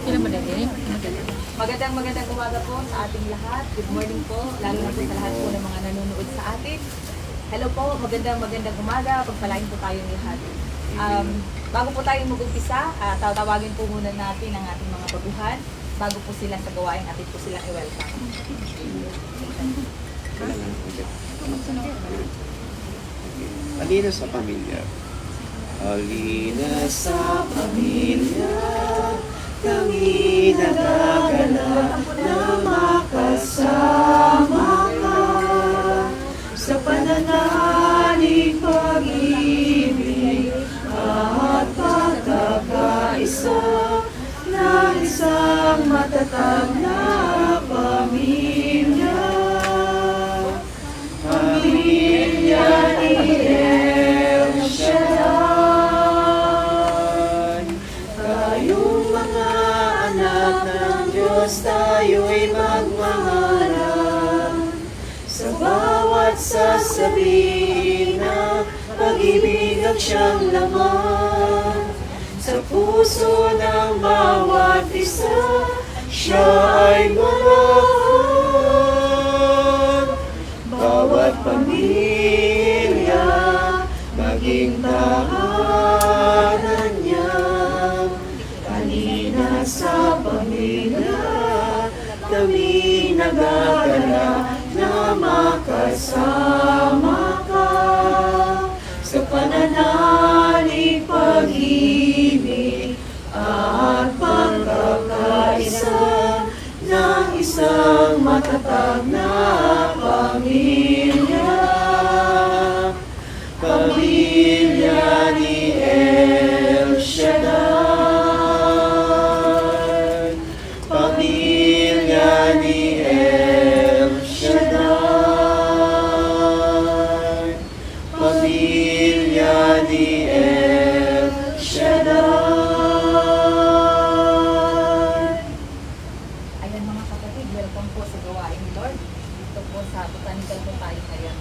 Sila madali. Magandang umaga po sa ating lahat. Good morning po, lalo na po sa lahat po ng mga nanonood sa atin. Hello po, magandang umaga. Pagpalain po tayong lahat. Bago po tayo mag-umpisa, tatawagin po muna natin ang ating mga baguhan. Bago po sila sa gawain, atin po silang i-welcome. Halina sa pamilya. Halina sa pamilya, kami nagaganap na makasama ka sa pananalig, pag-ibig at pagkakaisa ng isang matatag na pamilya. Pamilya ni El Shaddai. Tayong mga anak ng Diyos, tayo'y magmahalan. Sa bawat sasabihin na pag-ibig ang siyang laman. Sa puso ng bawat isa, siya ay malahad. Bawat pamilya, maging tahanan niya. Kanina sa pamilya, kami nagagala na makasama ka sa pananalig, pag-ibig at pagkakaisa ng isang matatag na pamilya. Pamilya ni El Shaddai. Pamilya ni El Shaddai. Pamilya ni El Shaddai. Ayan mga kapatid, welcome po sa gawain ni Lord. Dito po sa Botanical po tayo ngayon.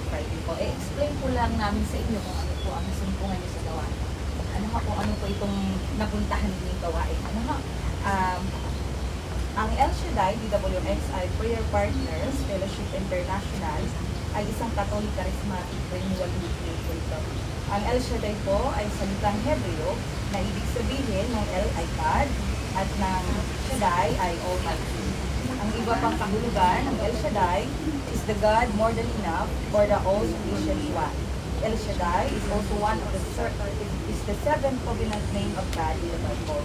Friday po. Explain po lang namin sa inyo kung ano po ang sumpungan niyo sa gawain. Ano nga po, ano po itong napuntahan niyo gawain. Ano nga, ang El Shaddai, DWXI Prayer Partners Fellowship International ay isang Catholic Charismatic Renewal Movement po ito. Ang El Shaddai po ay salitang Hebreo na ibig sabihin ng El ay God at ng Shaddai ay Almighty. Ang iba pang kahulugan ng El Shaddai is the God more than enough or the all-sufficient one. El Shaddai is also one of the seven covenant name of God in the Bible.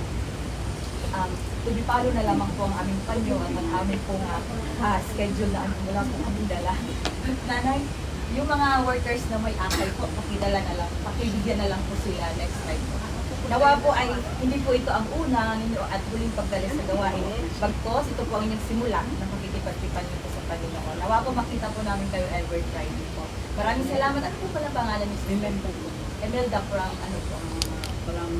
Tulipalo na lamang po ang aming panyo at ang aming pong schedule na wala po kami dala. Nanay, yung mga workers na may akay po, pakidala na lang, pakibigyan na lang po sila next time po. Nawa po ay hindi po ito ang una ninyo at huling pagdala sa gawain. Bagkos, ito po ang inyong simula na makikipagtipan niyo po sa Panginoon. Nawa po makita po namin kayo every Friday po. Maraming salamat. Ano po pala pangalan niyo? Imelda po. Imelda from ano po? Parang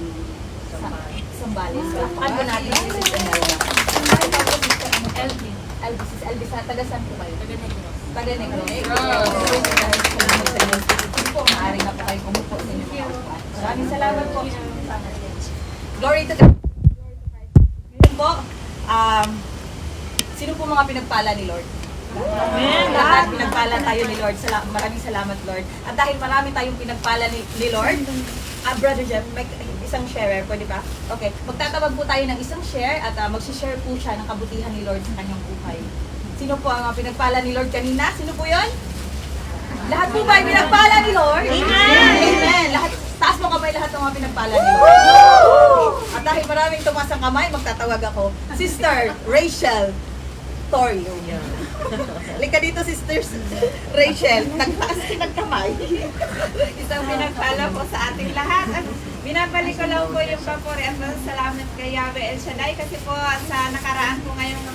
Sambales. Paano po natin si Sister Imelda? Ay, po po Sister Elby. Elby, Sister Elby, taga saan po kayo? Taga Negros. Taga Negros. Salamat sa inyo. Sige po, maaari na po kayo kumupo sa inyo mga upuan. Maraming salamat po. Glory to God. Ngayon po, sino po mga pinagpala ni Lord? Amen. Lahat pinagpala tayo ni Lord. Maraming salamat, Lord. At dahil marami tayong pinagpala ni Lord, Brother Jeff, may isang share, pwede ba? Okay. Magtatawag po tayo ng isang share at magsishare po siya ng kabutihan ni Lord sa kanyang buhay. Sino po ang pinagpala ni Lord kanina? Sino po yun? Lahat po ba ay pinagpala ni Lord? Amen! Amen! Taas mo kamay lahat ng mga pinagpala ni Lord. At dahil maraming tumaas ang kamay, magtatawag ako. Sister Rachel Torio. Halika dito, Sister Rachel. Nagtaas kinagkamay. Isang pinagpala po sa ating lahat. At binabalik ko lang po yung papuri at salamat kay Yahweh El Shaddai kasi po sa nakaraan po ngayong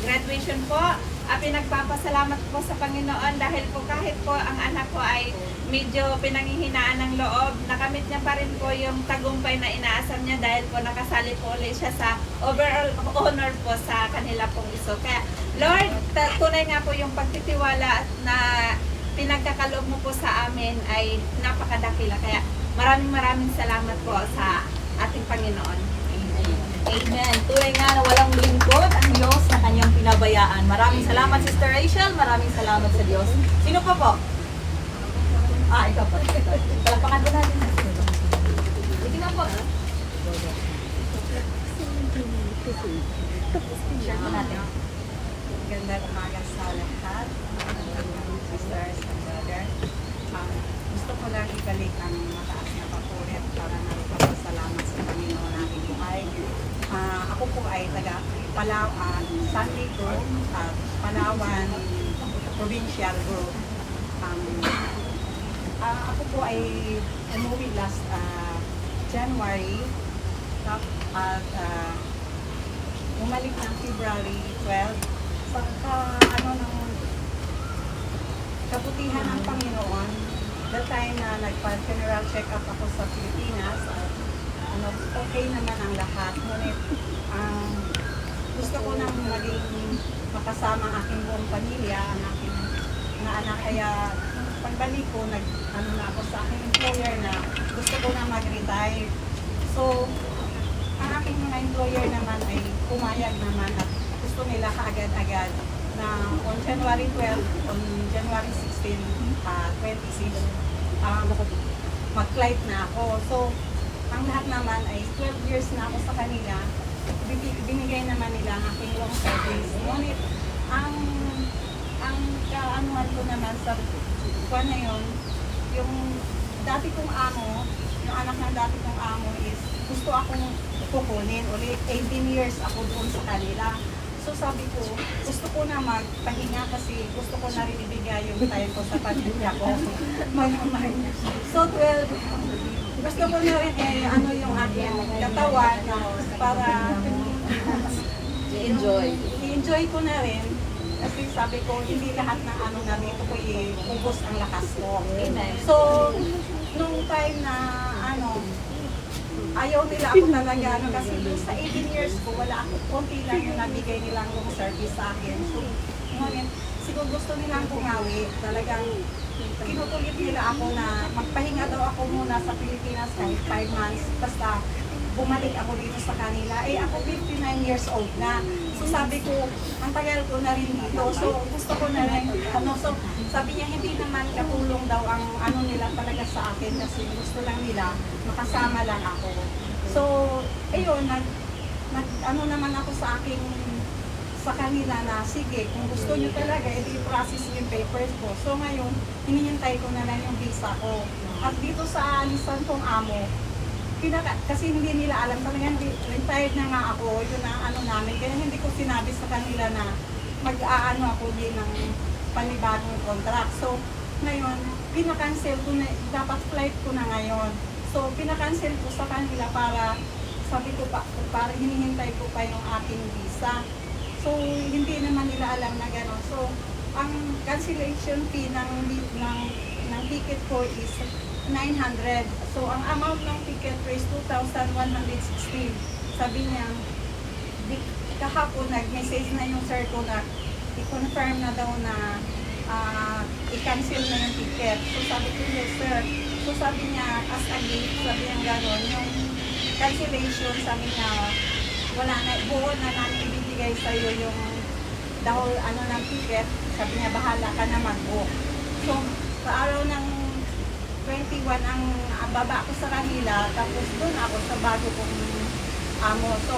graduation po, pinagpapasalamat po sa Panginoon dahil po kahit po ang anak ko ay medyo pinanghihinaan ng loob, nakamit niya pa rin po yung tagumpay na inaasam niya dahil po nakasali po ulit siya sa overall honor po sa kanila pong iso. Kaya Lord, tunay nga po yung pagtitiwala na pinagkakaloob mo po sa amin ay napakadakila. Kaya maraming salamat po sa ating Panginoon. Amen. Amen. Tunay nga na walang lingkod ang Diyos na kanyang pinabayaan. Maraming salamat, Sister Rachel. Maraming salamat sa Diyos. Sino pa po? Ikaw po. Palakpakan po natin. Sige na po. Share po natin. Gandang umaga sa lahat, sisters and brother. Gusto ko lang ibalik ang mataas na papurit para magpapasalamat sa Panginoon natin buhay. Ako po ay taga Palawan, San Miguel, Palawan, Provincial Group. Ako po ay umuwi last January at bumalik ng February 12. Ng kabutihan ng Panginoon, the time na nagpa-general check-up ako sa Pilipinas, at okay naman ang lahat. Ngunit gusto ko nang maging makasama ang aking buong pamilya, ang aking mga anak. Kaya pagbalik ko, na ako sa aking employer na gusto ko na mag-retire. So, ang aking mga employer naman ay pumayag naman at gusto nila kaagad-agad na on January 12, on January 16, 26, mag-flight na ako. So, ang lahat naman ay 12 years na ako sa kanila. Binigay naman nila ang aking long service. Ngunit, ang kaanuhan ko naman sa buwan na yun, yung dati kong amo, yung anak ng dati kong amo is gusto akong kukunin ulit. 18 years ako doon sa kanila. So sabi ko, gusto ko na magpahinga kasi gusto ko na rin ibigay yung time ko sa pamilya ko. So 12, gusto ko na rin yung aking katawan para i-enjoy ko na rin. Kasi sabi ko, hindi lahat ng na dito ko i-ubos ang lakas ko. Amen. So, nung time na ayaw nila ako talaga kasi sa 18 years ko, wala ako, konti lang yung nabigay nilang yung service sa akin. So, ngunit, siguro gusto nilang bumawi, talagang kinukulit nila ako na magpahinga daw ako muna sa Pilipinas kahit 5 months, basta bumalik ako dito sa kanila. Ako 59 years old na. So sabi ko, ang tagal ko na rin dito. So gusto ko na rin, so sabi niya hindi naman katulong daw ang nila talaga sa akin kasi gusto lang nila, makasama lang ako. So, ayun, naman ako sa kanila na, sige, kung gusto nyo talaga, i-process yung papers ko. So ngayon, hinihintay ko na lang yung visa ko. At dito sa alisan kong amo, kasi hindi nila alam, talagang retired na nga ako, yun ang namin, kaya hindi ko sinabi sa kanila na ako din ng panibagong contract. So, ngayon, pinakancel ko na, dapat flight ko na ngayon. So, pinakancel ko sa kanila para, sabi ko para hinihintay ko pa yung aking visa. So, hindi naman nila alam na gano'n. So, ang cancellation fee ng ticket ko is 900. So, ang amount ng ticket is 2,116. Sabi niya, kahapon nag-message na yung sir ko na i-confirm na daw na i-cancel na yung ticket. So, sabi ko, yes sir. So, sabi niya, as a gift, sabi niya gano'n, yung cancellation, sabi niya, wala na, buo na namin ibibigay sa'yo yung dahil ng ticket. Sabi niya, bahala ka na mag-book. So, sa araw ng 21 ang baba ko sa kanila, tapos doon ako sa bago kong amo. So,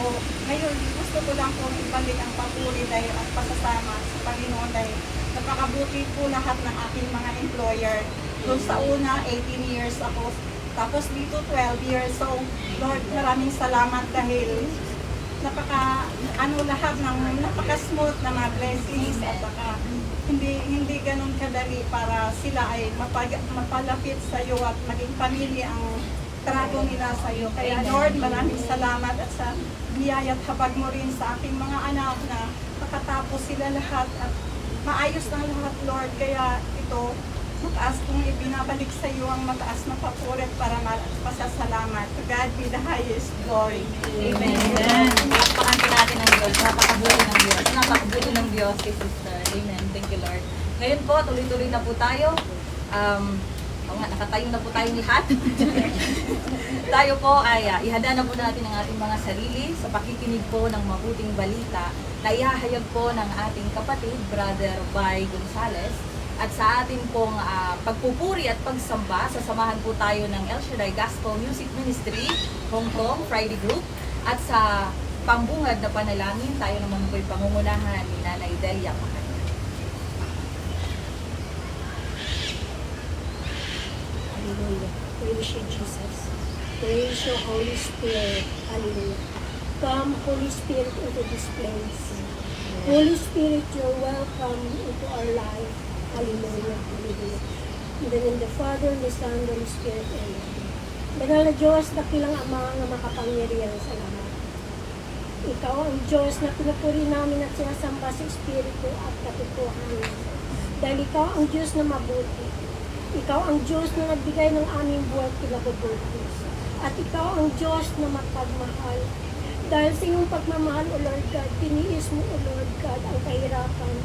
ngayon, gusto ko lang pong ibalik ang papuri dahil ang pasasama sa Panginoon dahil napakabuti po lahat ng aking mga employer. Doon sa una, 18 years ako, tapos dito 12 years. So, Lord, maraming salamat dahil lahat ng napaka-smooth na mga blessings at saka hindi ganun kadali para sila ay mapalapit sa iyo at maging pamilya ang trato nila sa iyo. Kaya Lord, maraming salamat at sa biyaya at habag mo rin sa aking mga anak na makatapos sila lahat at maayos na lahat, Lord. Kaya ito, mataas kong ibinabalik sa iyo ang mataas na papurit para pasasalamat. To God be the highest glory. Amen. Napakanta natin ng Diyos. Napakabuti ng Diyos. Napakabuti ng Diyos kay Sister. Amen. Thank you, Lord. Ngayon po, tuloy-tuloy na po tayo. nga, nakatayo na po tayong lahat. Tayo po ay ihanda na po natin ang ating mga sarili sa pakikinig po ng mabuting balita na ihahayag po ng ating kapatid, Brother Bay Gonzales. At sa ating pong pagpupuri at pagsamba, sasamahan po tayo ng El Shaddai Gospel Music Ministry, Hong Kong, Friday Group. At sa pambungad na panalangin, tayo naman po'y pangungunahan ni Nanay Delia Macaya. Hallelujah. Praise you, Jesus. Praise you, Holy Spirit. Hallelujah. Come, Holy Spirit, into this place. Holy Spirit, you're welcome into our life. Hallelujah. Hallelujah. In the name of the Father, and the Son, and the Holy Spirit. Amen. Banal na Diyos, dakilang Ama nga makapangyarihan sa lahat. Ikaw ang Diyos na pinupuri namin at sinasamba sa Espiritu at katotohanan. Dahil ikaw ang Diyos na mabuti. Ikaw ang Diyos na nagbigay ng aming buhay kinabubuti. At ikaw ang Diyos na mapagmahal. Dahil sa iyong pagmamahal, O Lord God, tiniis mo, O Lord God, ang kahirapan.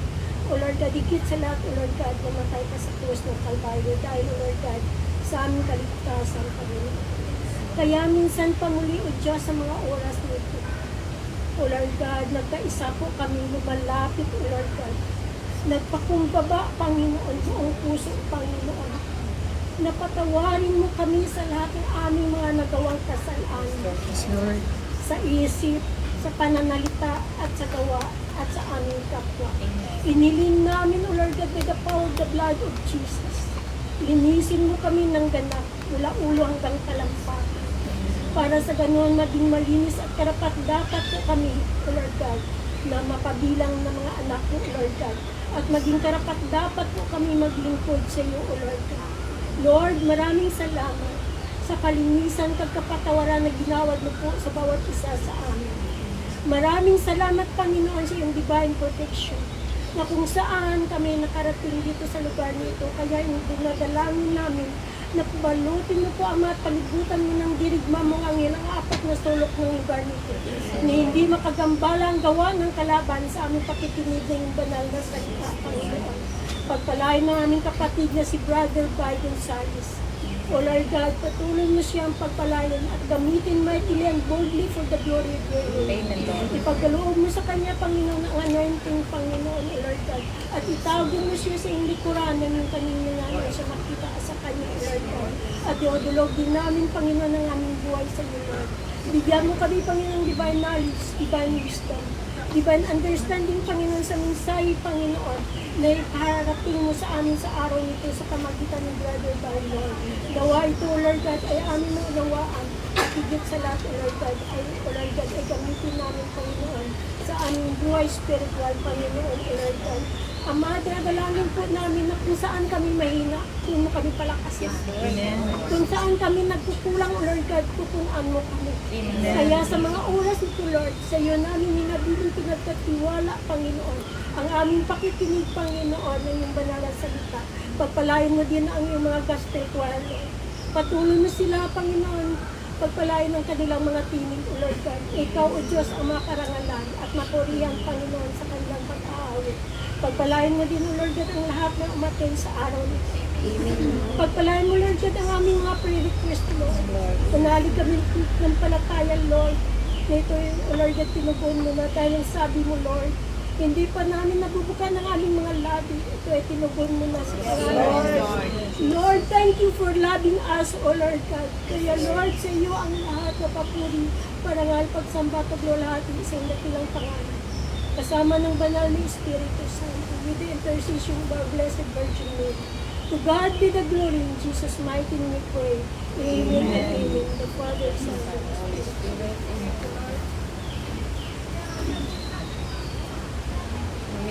O Lord God, higit sa lahat, O Lord God, namatay ka sa krus ng Kalbaryo. Dahil, O Lord God, sa aming kaligtasan, Panginoon. Kaya minsan pa muli, O Diyos, sa mga oras nito, O Lord God, nagkaisa po kami lumalapit, O Lord God. Nagpakumbaba, Panginoon, buong puso, Panginoon. Napatawarin mo kami sa lahat ng aming mga nagawang kasalanan. Sa isip, sa pananalita, at sa gawa, at sa aming kapwa. Iniling namin, O Lord God, by the power of the blood of Jesus. Linisin mo kami ng ganap, mula ulo hanggang talampak. Para sa ganoon maging malinis at karapat-dapat po kami, O Lord God, na mapabilang ng mga anak mo, O Lord God. At maging karapat-dapat po kami maglingkod sa iyo, O Lord God. Lord, maraming salamat sa kalinisan kagkapatawaran na ginawad mo po sa bawat isa sa amin. Maraming salamat, Panginoon, sa iyong divine protection na kung saan kami nakarating dito sa lugar nito. Kaya yung dinadalangin namin na balutin mo po, Ama, at palibutan mo ng dirigma mong angin ang apat na sulok ng lugar nito. Na hindi makagambala ang gawa ng kalaban sa aming pakikinig na yung banal na salita, Panginoon. Pagpalain ng aming kapatid na si Brother Bay Gonzales. O Lord God, patuloy mo siyang pagpalain at gamitin mightily and boldly for the glory of your name. Amen, Lord. Ipagkaloob mo sa kanya, Panginoon, ang anointing, Panginoon, O Lord God. At itawagin mo siya sa iyong likuran ng yung kanininayan siya makita sa kanya, O Lord God. At iodulog din namin, Panginoon, ang aming buhay sa iyo, Lord. Bigyan mo kami, Panginoon, divine knowledge, divine wisdom, divine understanding, Panginoon, sa mensahe, Panginoon, na iharapin mo sa amin sa araw nito sa pamagitan ng Brother Bay, Lord. Gawa ito, O Lord God, ay aming mga gawaan. At higit sa lahat, O Lord God, ay gamitin namin, Panginoon, sa aming buhay spiritual, Panginoon, O Lord God. Ama, dinadalangin po namin na kung saan kami mahina, kung mo kami palakasin. Amen. Kung saan kami nagkukulang, O Lord God, tutunan mo kami. Amen. Kaya sa mga oras nito, Lord, sa iyo namin hinabiling pinagkatiwala, Panginoon, ang aming pakikinig, Panginoon, ng iyong banal na salita. Pagpalain mo din ang iyong mga gospel choir, Lord. Patuloy mo sila, Panginoon, pagpalain ng kanilang mga tinig, O Lord God. Ikaw, O Diyos, ang makarangalan at mapurihan, Panginoon, sa kanilang pag-aawit. Pagpalain mo din, O Lord God, ang lahat na umaten sa araw nito. Pagpalain mo, Lord God, ang aming mga prayer request, Lord. Manalig kami ng palatayan, Lord. Na ito, O Lord God, tinugon mo na dahil ang sabi mo, Lord, hindi pa namin nabubukan ng aming mga labi. Ito ay tinugon mo na sa Lord, thank you for loving us, O Lord God. Kaya Lord, sa iyo ang lahat na papuri, parangal, pagsamba, paglo lahat ng isang dakilang pangalan. Kasama ng banal na Espiritu Santo, with the intercession of our Blessed Virgin Mary. To God be the glory, in Jesus' mighty name we pray. Amen and amen. The Father, Son, and Holy Spirit.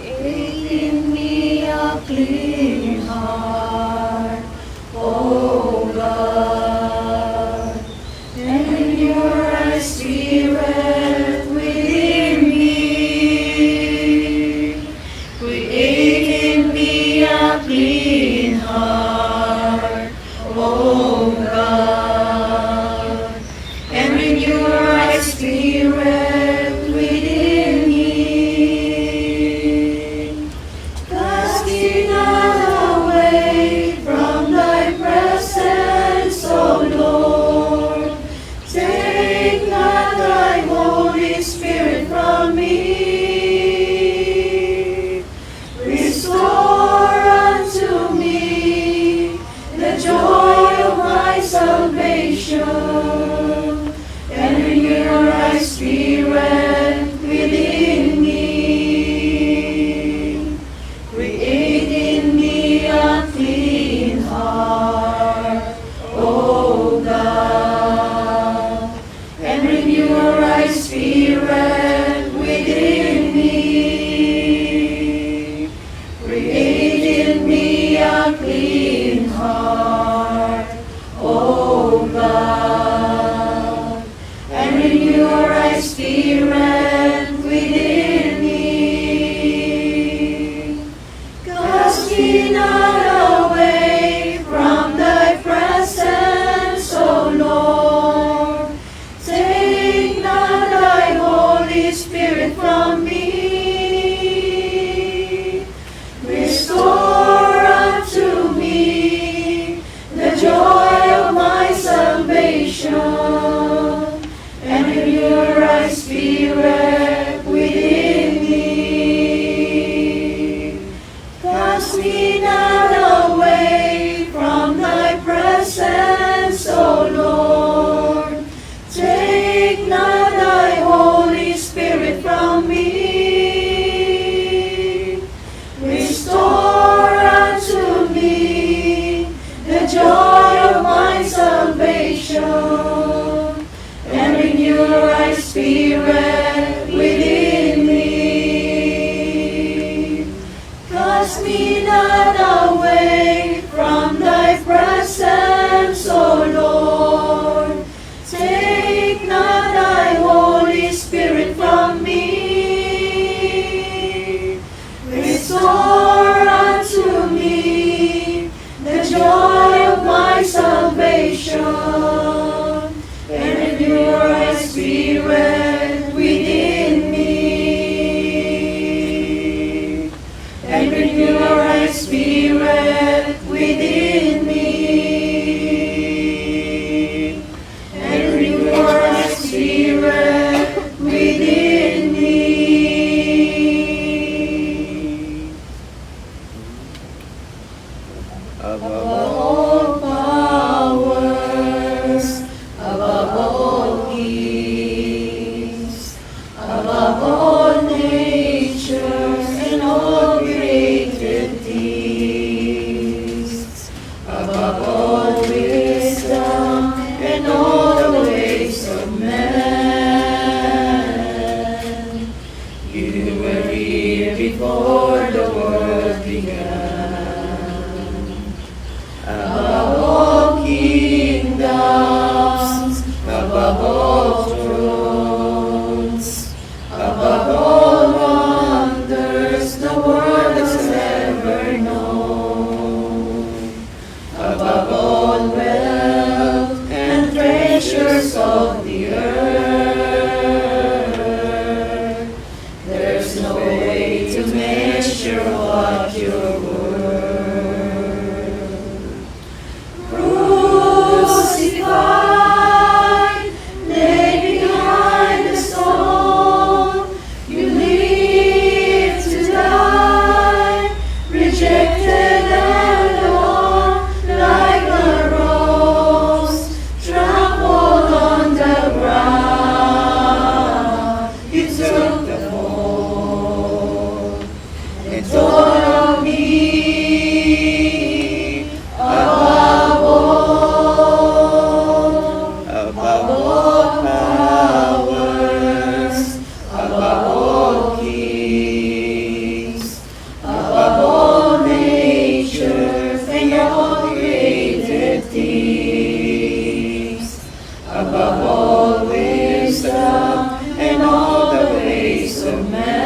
Create in me a clean heart, O God, and renew a spirit within me. Create in me a clean heart, O God, and renew a spirit within me. Casting away Spirit within me. Cast me not away from thy presence, O Lord. Take not thy Holy Spirit from me. Restore unto me the joy of my salvation, and renew thy Spirit within me. Cast me not away from thy presence, O Lord. Take not thy Holy Spirit from me. Restore unto me the joy of my salvation, and renew thy Spirit within me. Cast me not away from thy presence, O Lord. Take not thy Holy Spirit from me. Restore unto me the joy of my salvation, and renew thy Spirit within me. And renew thy Spirit within me. And renew thy Spirit within me. Above all powers, above all kings, above all natures and all created things, above all wisdom and all the ways of man. You were here before the world began. Above all kingdoms, above all thrones, above all wonders the world has ever known, above all wealth and treasures of the earth, there's no way to measure what you're worth. Crucified, laid behind the stone, you live to die, rejected and alone, like a rose trampled on the ground. You took the fall and tore on me. Above all powers, above all kings, above all natures and all created things, above all wisdom and all the ways of man.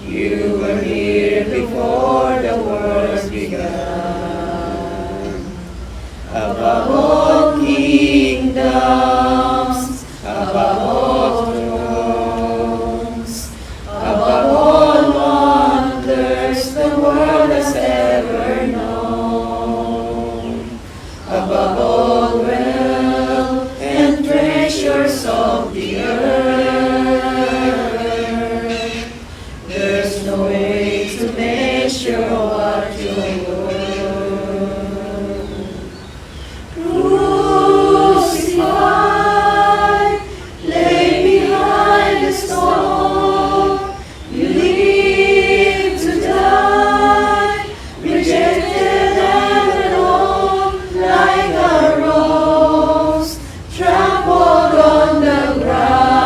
You were here before the world began. Above all kingdoms, above all thrones, above all wonders the world has ever known, above all wealth and treasures of the earth, there's no way to measure what you're worth. Crucified, laid behind the stone, you live to die, rejected and alone, like a rose trampled on the ground.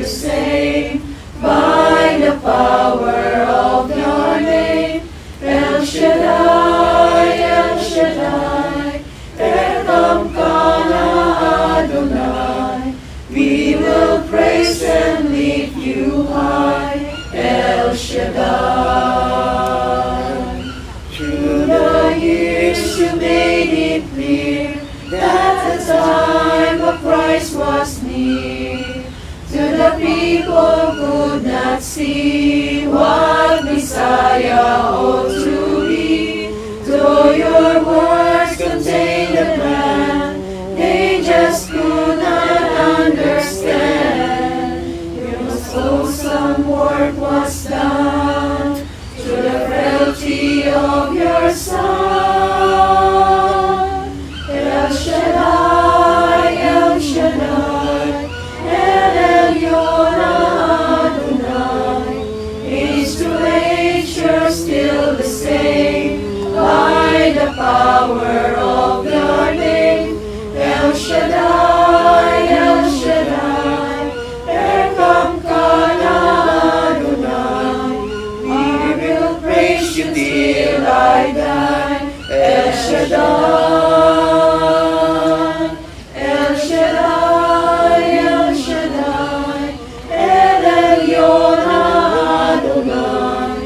same by the power of your name. El Shaddai, El Shaddai, Ekamkana Adonai. We will praise and lift you high, El Shaddai. Through the years you made it clear that the time of Christ was near. To the people who could not see what Messiah ought to be, though your words contain the plan, they just could not understand. Your most awesome work was done through the frailty of your Son. El Shaddai, El Shaddai, El Elyon Adonai. Age to age you're still the same by the power of your name. El Shaddai, El Shaddai, Ekamkana Adonai. We will praise you till I die. El Shaddai, El Shaddai, El Shaddai, El Elyon Adonai.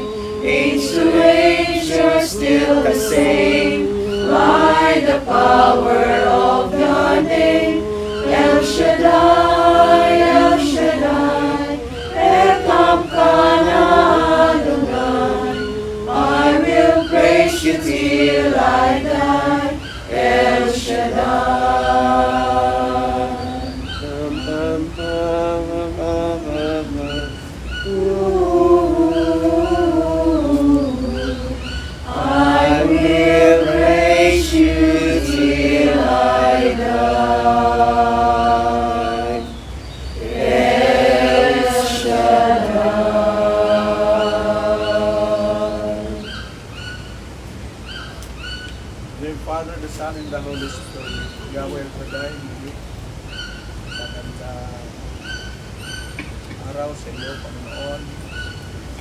Age to age you're still the same by the power of your name. El Shaddai, El Shaddai, Ekamkana Adonai. I will praise you till I die, El I will praise you till I die, El Shaddai. The Father, the Son, and the Holy Spirit. Yahweh El Shaddai, magandang araw sa iyo, Panginoon.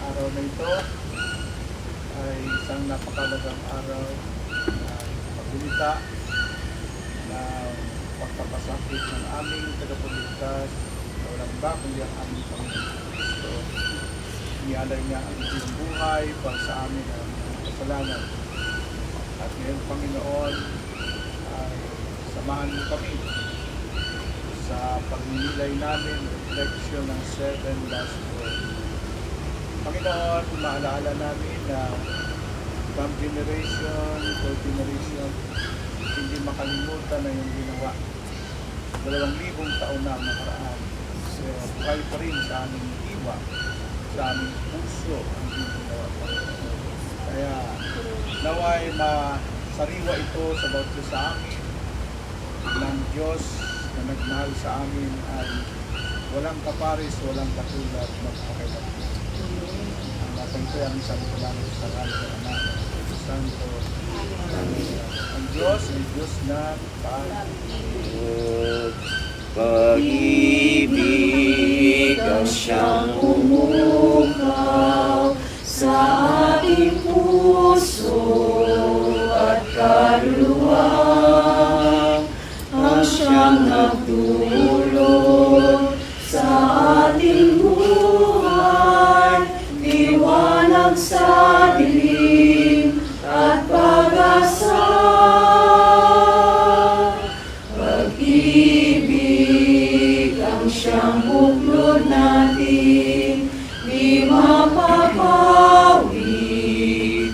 Araw na ito ay isang napakalagang araw na pagbilita na pagpapasakit ng aming tagapagligtas na walang iba kundi ang aming Panginoon Kristo. Inialay niya ang iyong buhay para sa amin ang kasalanan. At ngayon, Panginoon, ay samahan mo kami sa pagninilay namin, reflection ng 7 last words. Panginoon, maalaala namin na from generation to generation, hindi makalimutan na yung ginawa. 2,000 taon na ang nakaraan. So, buhay pa rin sa aming diwa, sa aming puso ang ginawa, Panginoon. Kaya, naway masariwa ito sa bawat isa sa amin ng Diyos na nagmahal sa amin ay walang kaparis, walang katulad, magpakailan. Ang natin ko ang isang kulangit sa ngalan ng Anak ng Espiritu Santo. Ang Diyos ay Diyos na Pag-ibig ang siyang umukaw sa ating puso at kaluluwa, ang siyang nagdulot sa ating buhay, liwanag sa dilim at pag-asa. Pag-ibig ang siyang buklod natin, di mapapawi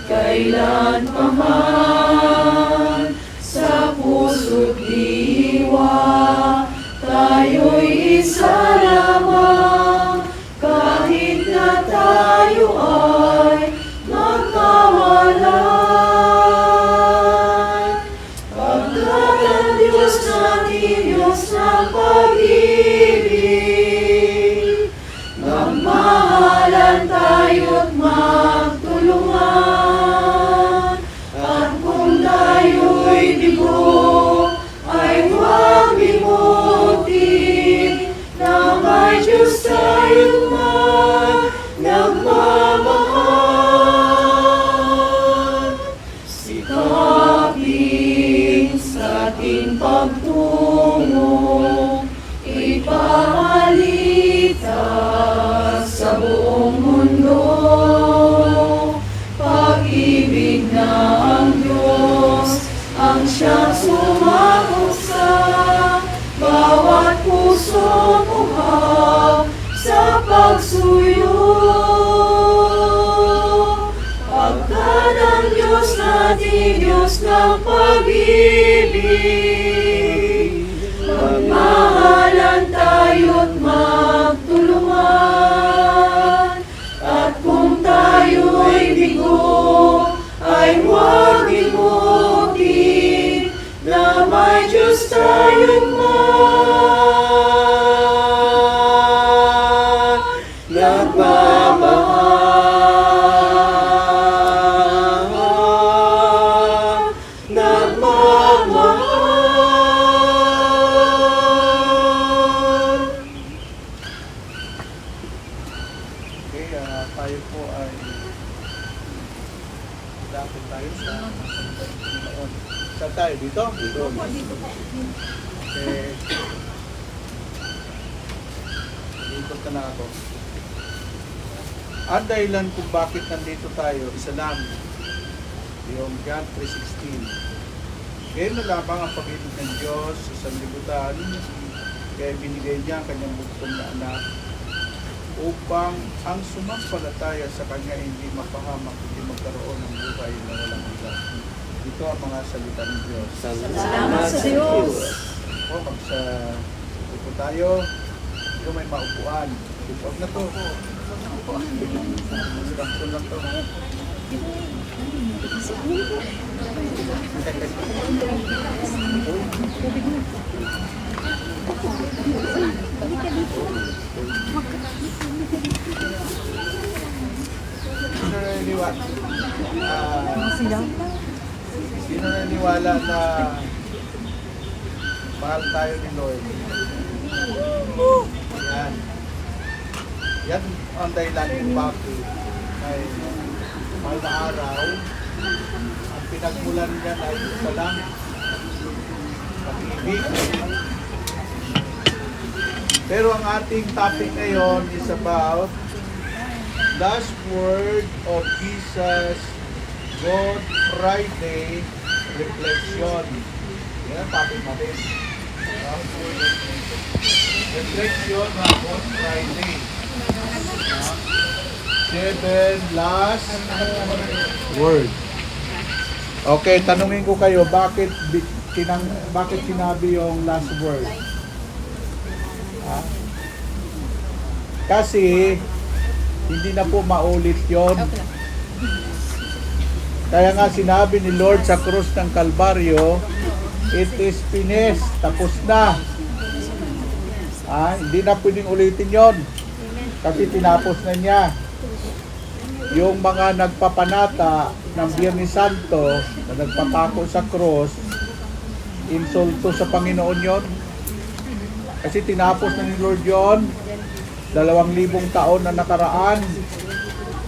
kailan pa man. Sa puso't diwa, tayo'y isa lamang, kahit na tayo ay magkawalan. Pagkat ang Diyos natin, Diyos ng pag-ibig, magmahalan tayo't magtulungan. At kung tayo'y bigo, ay huwag limutin na may Diyos tayo. ating pagtungo, ipaalita sa buong mundo. Pag-ibig ng Diyos ang siyang sumakop sa bawat puso muhang sa pagsuyo. Pagkat ang Diyos natin, Diyos ng pag-ibig, magmahalan tayo't magtulungan. At kung tayo'y bigo, ay huwag limutin na may Diyos tayong nagmamahal, nagmamahal. Okay, tayo po ay dapat tayo sa Panginoon. Saan tayo? Dito? Dito. Okay. Ikot ka na ako. Ang dahilan kung bakit nandito tayo, isa lang. Yung John 3:16. Ngayon na lamang ang pag-ibig ng Diyos sa sanlibutan, kaya binigay niya ang kanyang bugtong na anak upang ang sumampalataya sa kanya hindi mapahamak, hindi magkaroon ng buhay na walang hanggan. Ito ang mga salita ng Diyos. Salamat sa Diyos. O, pag sa upo tayo, ito may maupuan. Huwag na to. Distraction lang to. Sino naniniwala na mahal tayo ni Lord? Yan. Yan ang dahilan kung bakit ay mahal na araw. Ang pinagmulan niya ay isa lang, pag-ibig. Pero ang ating topic ngayon is about last word of Jesus God Friday reflection. Yan ang topic natin. Reflection ng God Friday. 7 last word. Okay, tanungin ko kayo, bakit sinabi yung last word? Kasi hindi na po maulit yon. Kaya nga sinabi ni Lord sa krus ng Kalbaryo, it is finished, tapos na. Hindi na pwedeng ulitin yon. Kasi tinapos na niya. Yung mga nagpapanata ng Biyernes Santo na nagpapako sa krus, insulto sa Panginoon yon. Kasi tinapos na ni Lord yon. 2,000 taon na nakaraan.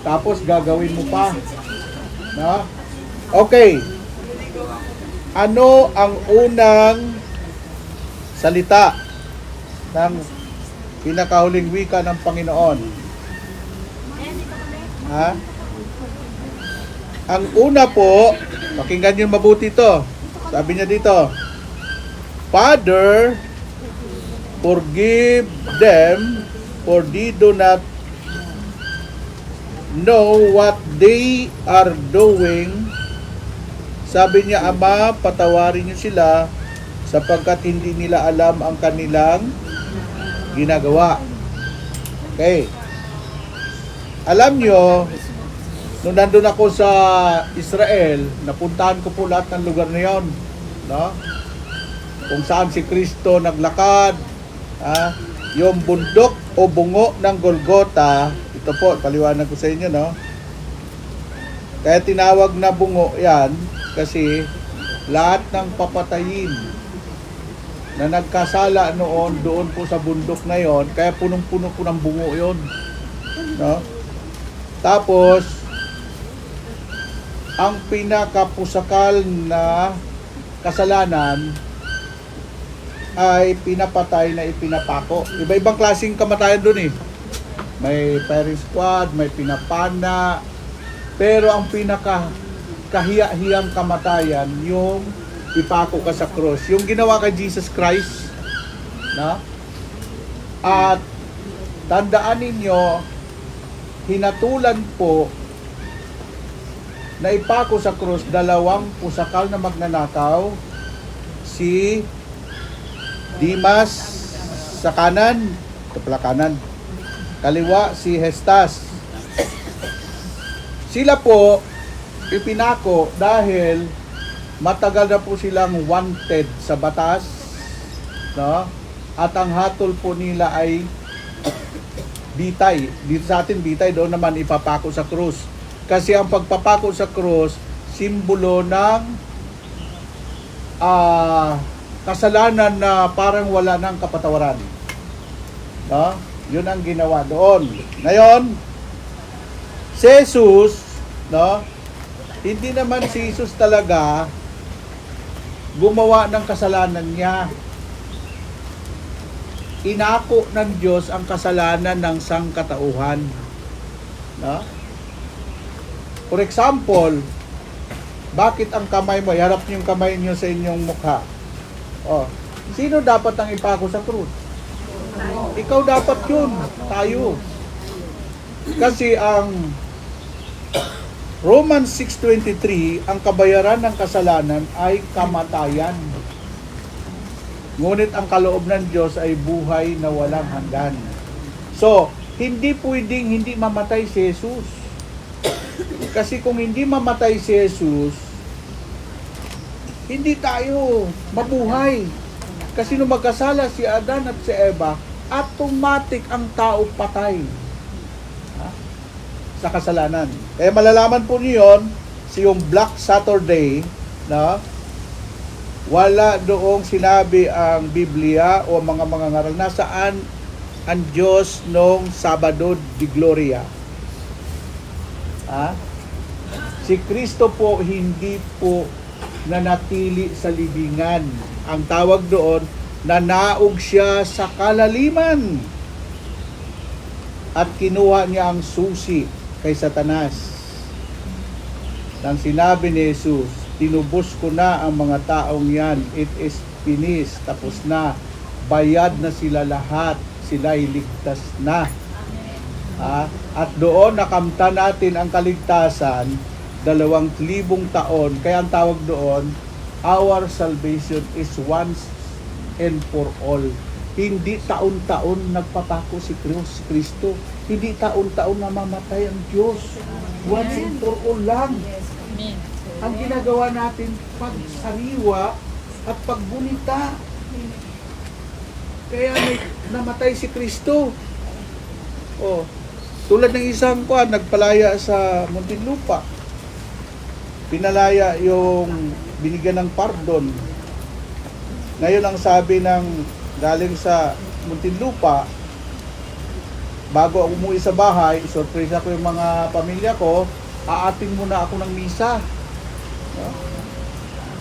Tapos gagawin mo pa. No? Okay. Ano ang unang salita ng pinakahuling wika ng Panginoon? Ang una po, pakinggan niyo mabuti ito. Sabi niya dito, Father, forgive them, for they do not know what they are doing. Sabi niya, Ama, patawarin niyo sila sapagkat hindi nila alam ang kanilang ginagawa. Okay. Alam niyo, nung nandun ako sa Israel, napuntahan ko po lahat ng lugar na yun. No? Kung saan si Kristo naglakad, yung bundok o bungo ng Golgota, ito po, paliwanag ko sa inyo, no? Kaya tinawag na bungo yan, kasi lahat ng papatayin na nagkasala noon, doon po sa bundok na yon, kaya punong-puno po ng bungo yon, no? Tapos, ang pinakapusakal na kasalanan ay pinapatay na ipinapako. Iba-ibang klaseng kamatayan doon eh. May firing squad, may pinapana, pero ang pinaka kahiya-hiyang kamatayan, yung ipako ka sa cross. Yung ginawa kay Jesus Christ, na? At tandaan ninyo, hinatulan po na ipako sa cross dalawang pusakal na magnanakaw, si Dimas sa kanan, ito pala kanan, kaliwa si Hestas. Sila po ipinako dahil matagal na po silang wanted sa batas, no? At ang hatol po nila ay bitay. Dito sa atin bitay, doon naman ipapako sa krus. Kasi ang pagpapako sa krus, simbolo ng kasalanan na parang wala ng kapatawaran. No? Yun ang ginawa doon. Ngayon, si Jesus, no? Hindi naman si Jesus talaga gumawa ng kasalanan niya. Inako ng Diyos ang kasalanan ng sangkatauhan. No? For example, bakit ang kamay mo, iharap niyo yung kamay niyo sa inyong mukha. Oh, sino dapat ang ipako sa krus? Ikaw dapat yun, tayo. Kasi ang Romans 6:23, ang kabayaran ng kasalanan ay kamatayan. Ngunit ang kaloob ng Diyos ay buhay na walang hanggan. So, hindi pwedeng hindi mamatay si Jesus. Kasi kung hindi mamatay si Jesus, hindi tayo mabuhay. Kasi nung magkasala si Adan at si Eva, automatic ang tao patay sa kasalanan. Kaya malalaman po niyo yun, yung Black Saturday, na wala doong sinabi ang Biblia o mga ngaral nasaan ang Diyos nung Sabado de Gloria. Si Kristo po hindi po nanatili sa libingan. Ang tawag doon, nanaog siya sa kalaliman at kinuha niya ang susi kay Satanas. Nang sinabi ni Jesus, tinubos ko na ang mga taong yan, it is finished, tapos na, bayad na sila lahat, sila'y ligtas na. At doon nakamta natin ang kaligtasan 2,000 taon. Kaya ang tawag doon, our salvation is once and for all. Hindi taon-taon nagpapako si Kristo. Hindi taon-taon namamatay ang Diyos. Once and for all lang. Ang ginagawa natin pagsariwa at pagbunita. Kaya namatay si Kristo. Oh, tulad ng isang nagpalaya sa Muntinlupa. Pinalaya yung binigyan ng pardon. Ngayon ang sabi ng galing sa Muntinlupa, bago ako umuwi sa bahay, surprise ko yung mga pamilya ko, aating muna ako ng misa.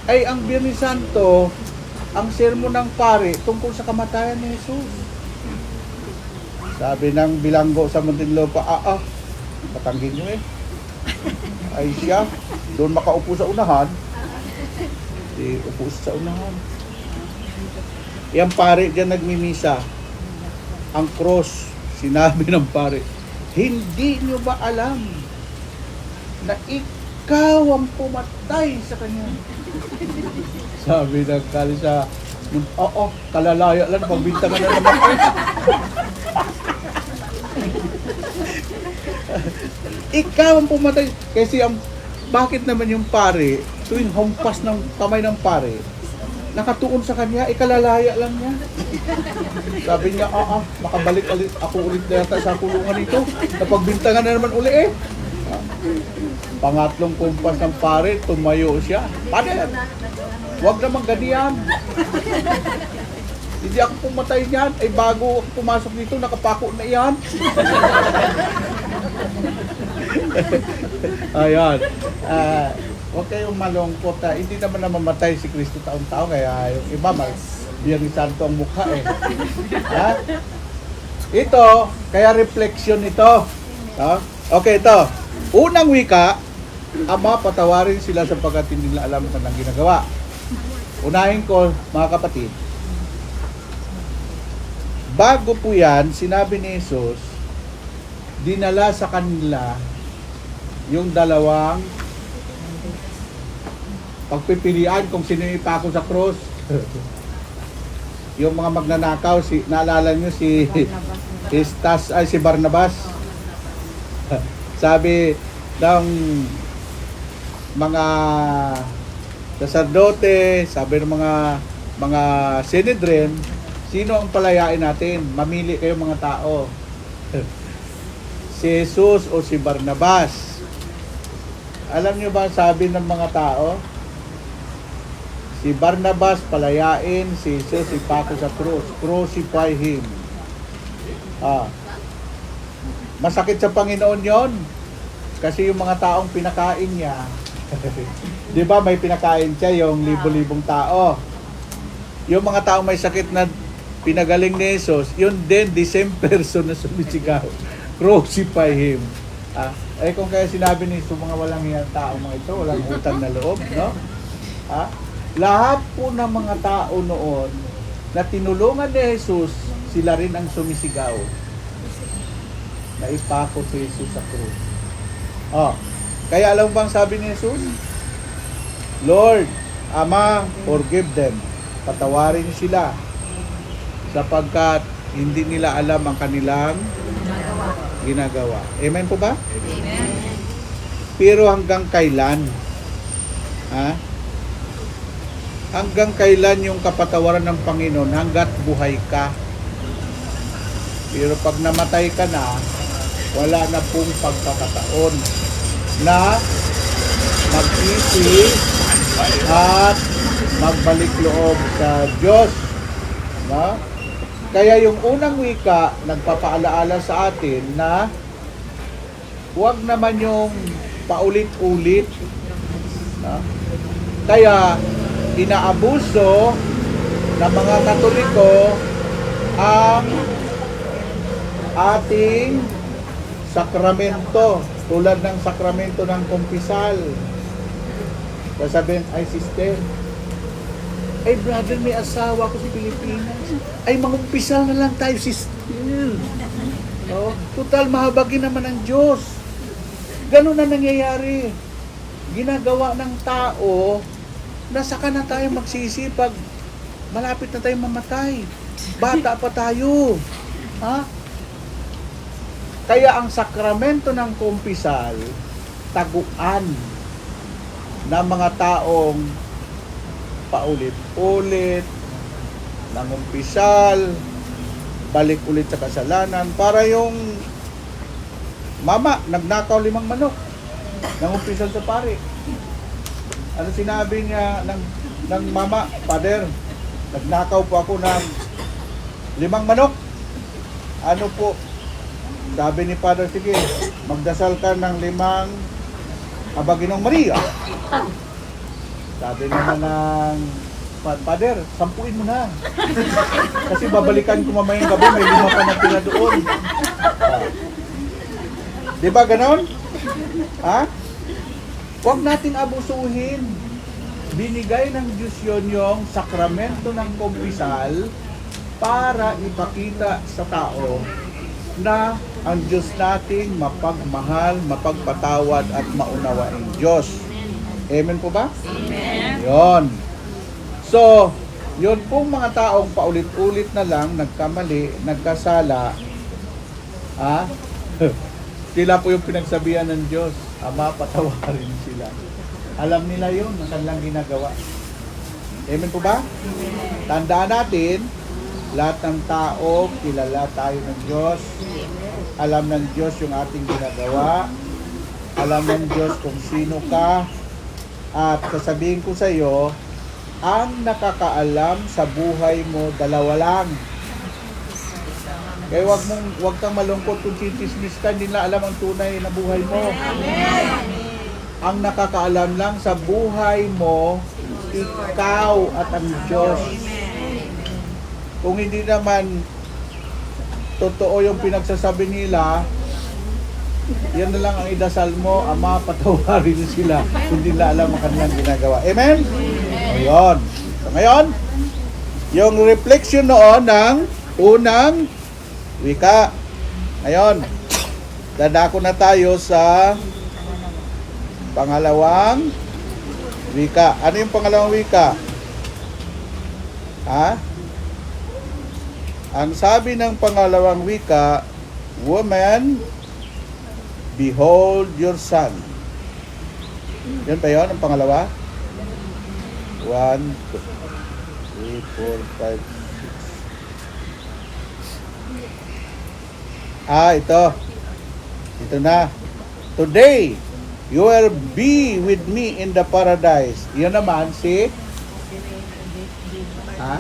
Ay, ang Biyernes Santo, ang sermon ng pare tungkol sa kamatayan ni Jesus. Sabi ng bilanggo sa Muntinlupa, patanggin nyo eh. Ay siya, doon makaupo sa unahan, upo sa unahan. Yang pare dyan nagmimisa, ang cross, sinabi ng pare, hindi nyo ba alam na ikaw ang pumatay sa kanya? Sabi ng kalisa, kalalaya lang, pagbintangan na naman. Ikaw ang pumatay. Kasi bakit naman yung pare, tuwing humpas ng kamay ng pare, nakatuon sa kanya, ikalalaya lang niya. Sabi niya, makabalik ako ulit na yata sa kulungan nito. Napagbintangan na naman uli eh. Pangatlong kumpas ng pare, tumayo siya. Pader, huwag naman ganyan. Hindi ako pumatay niyan. Ay bago ako pumasok dito, nakapako na yan. Ayan. Huwag kayong malungkot. Hindi naman namamatay si Kristo taon-taon. Kaya yung iba Biyernes Santo ang mukha eh. Ha? Ito, kaya reflection ito. Ha? Okay, ito. Unang wika, Ama, patawarin sila sapagkat hindi nila alam kung anong ginagawa. Unahin ko, mga kapatid, bago po yan, sinabi ni Jesus, dinala sa kanila yung dalawang pagpipilian kung sino yung ipako sa cross. Yung mga magnanakaw, naalala nyo si Barnabas. Sabi ng mga saserdote, sabi ng mga Sanhedrin, sino ang palayain natin? Mamili kayo mga tao. Si Jesus o si Barnabas? Alam niyo ba sabi ng mga tao? Si Barnabas palayain, si Jesus ipako sa cross. Crucify him. Masakit sa Panginoon yon. Kasi yung mga taong pinakain niya, di ba may pinakain siya yung libo-libong tao. Yung mga taong may sakit na pinagaling ni Jesus, yun din, the same person na sumisigaw. Crucify him. Kung kaya sinabi ni Jesus, mga walang hiyang tao mga ito, walang utang na loob, no? Lahat po ng mga tao noon na tinulungan ni Jesus, sila rin ang sumisigaw. Na ipako si Jesus sa krus. Kaya alam bang sabi ni Jesus? Lord, Ama, forgive them. Patawarin sila sapagkat hindi nila alam ang kanilang ginagawa. Amen po ba? Amen. Pero hanggang kailan? Hanggang kailan yung kapatawaran ng Panginoon? Hanggat buhay ka. Pero pag namatay ka na, wala na pong pagkakataon na mag-isip at magbalik loob sa Diyos. No? Kaya yung unang wika, nagpapaalaala sa atin na huwag naman yung paulit-ulit. No? Kaya inaabuso ng mga Katoliko ang ating sakramento, tulad ng sakramento ng kumpisal. Sasabihin, ay sister, ay brother, may asawa ko sa Pilipinas, ay mangumpisal na lang tayo, sister. Total, mahabagin naman ang Diyos. Ganun na nangyayari. Ginagawa ng tao na saka na tayo magsisi pag malapit na tayo mamatay. Bata pa tayo. Kaya ang sakramento ng kumpisal, taguan ng mga taong paulit-ulit, nangumpisal, balik ulit sa kasalanan. Para yung mama, nagnakaw 5 manok, nangumpisal sa pare. Ano sinabi niya ng mama? Father, nagnakaw po ako ng 5 manok. Ano po? Sabi ni Father, sige, magdasal ka ng 5 Abaginong Maria. Sabi naman ng Father, 10 mo na. Kasi babalikan ko mamayang gabi, may 5 pa na pila doon. Di ba ganon? Huwag nating abusuhin. Binigay ng Diyos yun yung sakramento ng kumpisal para ipakita sa tao na ang Diyos nating mapagmahal, mapagpatawad at maunawaing Diyos. Amen po ba? Amen. Yun. So, yun pong mga taong paulit-ulit na lang nagkamali, nagkasala, sila po yung pinagsabihan ng Diyos, Ama, patawarin sila. Alam nila yun, ang kanilang ginagawa. Amen po ba? Tandaan natin, lahat ng tao, kilala tayo ng Diyos. Alam ng Diyos yung ating ginagawa. Alam ng Diyos kung sino ka. At sasabihin ko sa iyo, ang nakakaalam sa buhay mo, 2 lang. Kaya wag kang malungkot kung titismis ka, hindi na alam ang tunay na buhay mo. Ang nakakaalam lang sa buhay mo, ikaw at ang Diyos. Kung hindi naman totoo yung pinagsasabi nila, yan na lang ang idasal mo, Ama, patawarin sila. Hindi na alam ang kanilang ginagawa. Amen? Ngayon. So ngayon, yung reflection noon ng unang wika. Ngayon, dadako na tayo sa pangalawang wika. Ano yung pangalawang wika? Ha? Ang sabi ng pangalawang wika, woman, behold your son. Yan pa yun, ang pangalawa? 1, 2, 3, 4, 5, 6. Ito. Ito na. Today, you will be with me in the paradise. Yan naman si... Ha?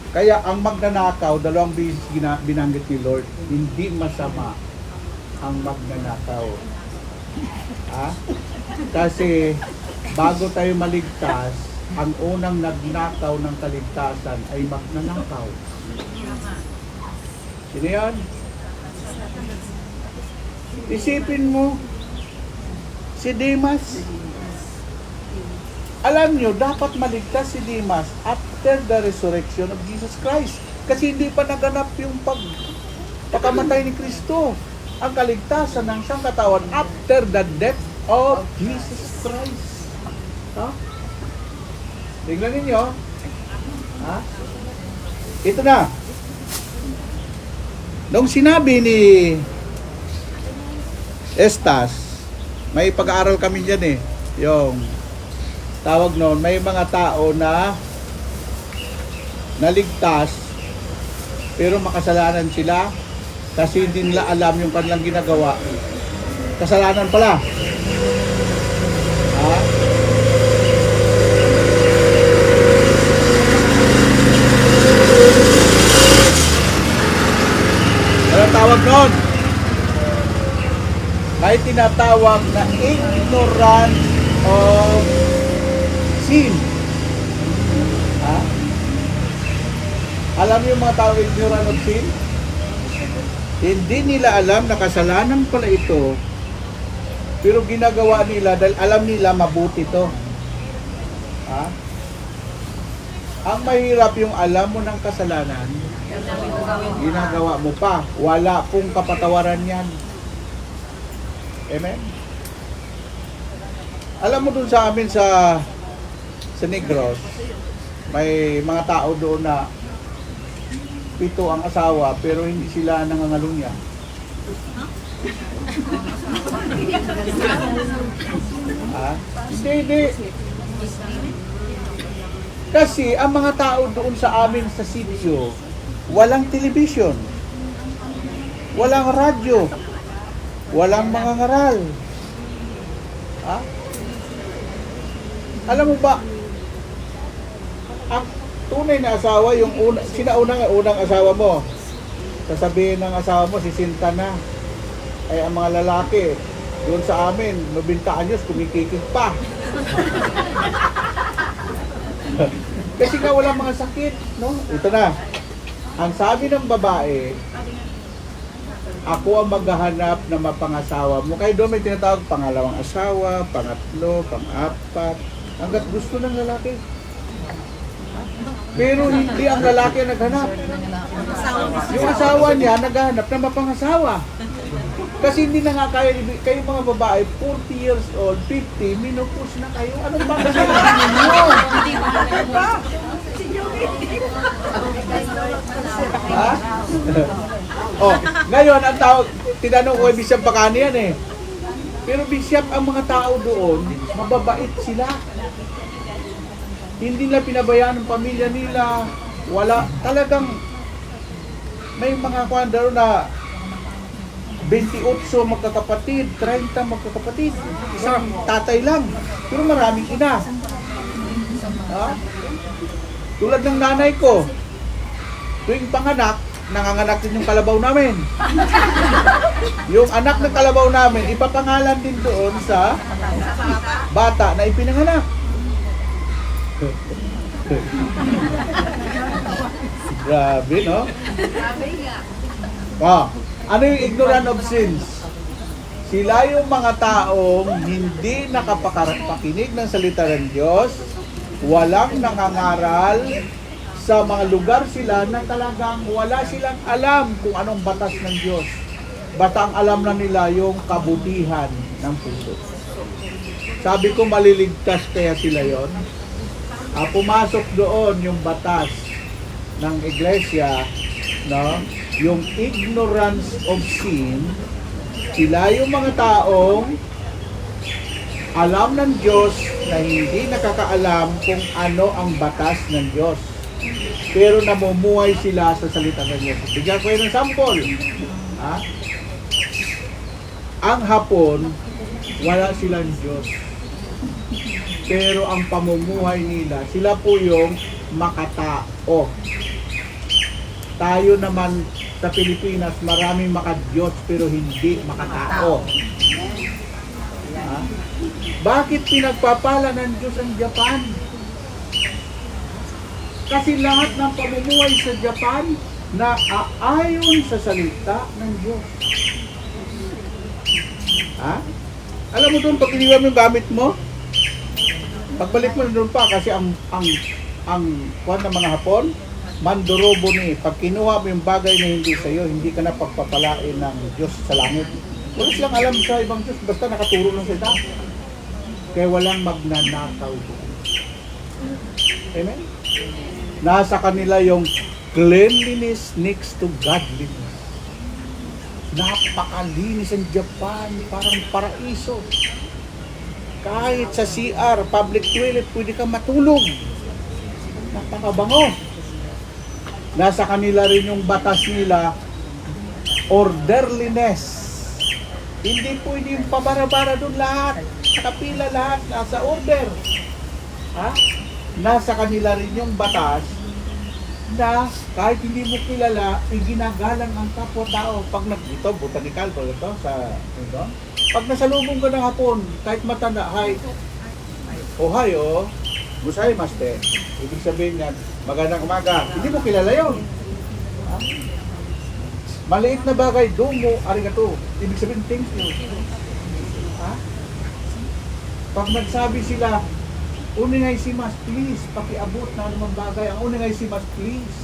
Kaya ang magnanakaw, dalawang beses binanggit ni Lord, hindi masama ang magnanakaw. Ha? Kasi bago tayo maligtas, ang unang nagnakaw ng kaligtasan ay magnanakaw. Sino yan? Isipin mo, si Demas. Alam nyo, dapat maligtas si Demas after the resurrection of Jesus Christ. Kasi hindi pa naganap yung pagkamatay ni Kristo. Ang kaligtasan ng siyang katawan after the death of Jesus Christ. Ha? Tingnan ninyo. Ha? Ito na. Nung sinabi ni Estas, may pag-aaral kami dyan yung tawag noon, may mga tao na naligtas pero makasalanan sila kasi hindi nila alam yung kanilang ginagawa. Kasalanan pala. Ha? Anong tawag noon? May tinatawag na ignorance of sin. Ha? Alam niyo yung mga tao ignorant of sin? Hindi nila alam na kasalanan pala ito, pero ginagawa nila dahil alam nila mabuti ito. Ha? Ang mahirap yung alam mo ng kasalanan, ginagawa mo pa. Wala pong kapatawaran yan. Amen? Alam mo dun sa amin sa Negros, may mga tao doon na 7 ang asawa pero hindi sila nangangalunya. Ha? Hindi. Kasi ang mga tao doon sa amin sa sitio, walang television, walang radyo, walang mga ngaral. Ha? Alam mo ba, ang tunay na asawa, yung unang asawa mo, sasabihin ng asawa mo, sisinta na. Ay ang mga lalaki, doon sa amin, 90 anyos, kumikikig pa. Kasi nga walang mga sakit, no? Ito na. Ang sabi ng babae, ako ang maghahanap na mapangasawa mo. Kaya doon may tinatawag pangalawang asawa, pangatlo, pang-apat, hanggat gusto ng lalaki. Pero hindi ang lalaki ang naghanap. Yung asawa niya naghahanap na mapangasawa. Kasi hindi na nga kayo mga babae, 40 years old, 50, menopause na kayo. Anong ba kasi ninyo? Ha? Oh, ngayon ang tawag, tinanong ko kay Bishop Bacani yan Pero Bishop, ang mga tao doon, mababait sila. Hindi nila pinabayaan ng pamilya nila. Wala, talagang may mga kwandaro na 28 magkakapatid, 30 magkakapatid. Isang tatay lang. Pero maraming ina. Ha? Tulad ng nanay ko, tuwing panganak, nanganganak din yung kalabaw namin. Yung anak ng kalabaw namin, ipapangalan din doon sa bata na ipinanganak. Grabe, no? Oh, ano yung ignorant of sins? Sila yung mga taong hindi nakapakakinig ng salita ng Diyos, walang nangangaral, sa mga lugar sila na talagang wala silang alam kung anong batas ng Diyos. Basta ang alam na nila yung kabutihan ng puso. Sabi ko maliligtas kaya sila yon. Pumasok doon yung batas ng iglesia, no? Yung ignorance of sin. Sila yung mga taong alam ng Diyos na hindi nakakaalam kung ano ang batas ng Diyos. Pero namumuhay sila sa salita ng Diyos. Bigyan ko yun ng sample. Ha? Ang Hapon, wala silang Diyos. Pero ang pamumuhay nila, sila po yung makatao. Tayo naman sa Pilipinas, maraming makadiyos pero hindi makatao. Ha? Bakit pinagpapala ng Diyos ang Japan? Kasi lahat ng pamumuhay sa Japan na aayon sa salita ng Diyos. Ha? Alam mo doon, pag iniwan mo yung gamit mo, pagbalik mo na doon pa kasi ang kuwan ng mga Hapon, mandorobo ni. Pag kinuha mo yung bagay na hindi sa iyo, hindi ka na pagpapalain ng Diyos sa langit. Wala silang alam sa ibang Diyos, basta nakaturo lang sila. Kaya walang magnanakaw doon. Amen? Nasa kanila yung cleanliness next to godliness. Napakalinis ang Japan, parang paraiso. Kahit sa CR, public toilet, pwede kang matulog. Napakabango. Nasa kanila rin yung batas nila, orderliness. Hindi pwede yung pabara-bara doon lahat. Nakapila lahat, nasa order. Ha? Nasa kanila rin yung batas na kahit hindi mo kilala, iginagalang ang kapwa-tao. Pag dito, botanical po ito, ito. Pag nasalubong ka ng Hapon, kahit matanda, hi, Ohio, Gusay Master. Ibig sabihin yan, magandang umaga. Hindi mo kilala yun. Ha? Maliit na bagay, domo, arigato. Ibig sabihin, thank you. Ha? Pag nagsabi sila, uningay si Mas, please, pakiabot na anumang bagay. Ang uningay si Mas, please.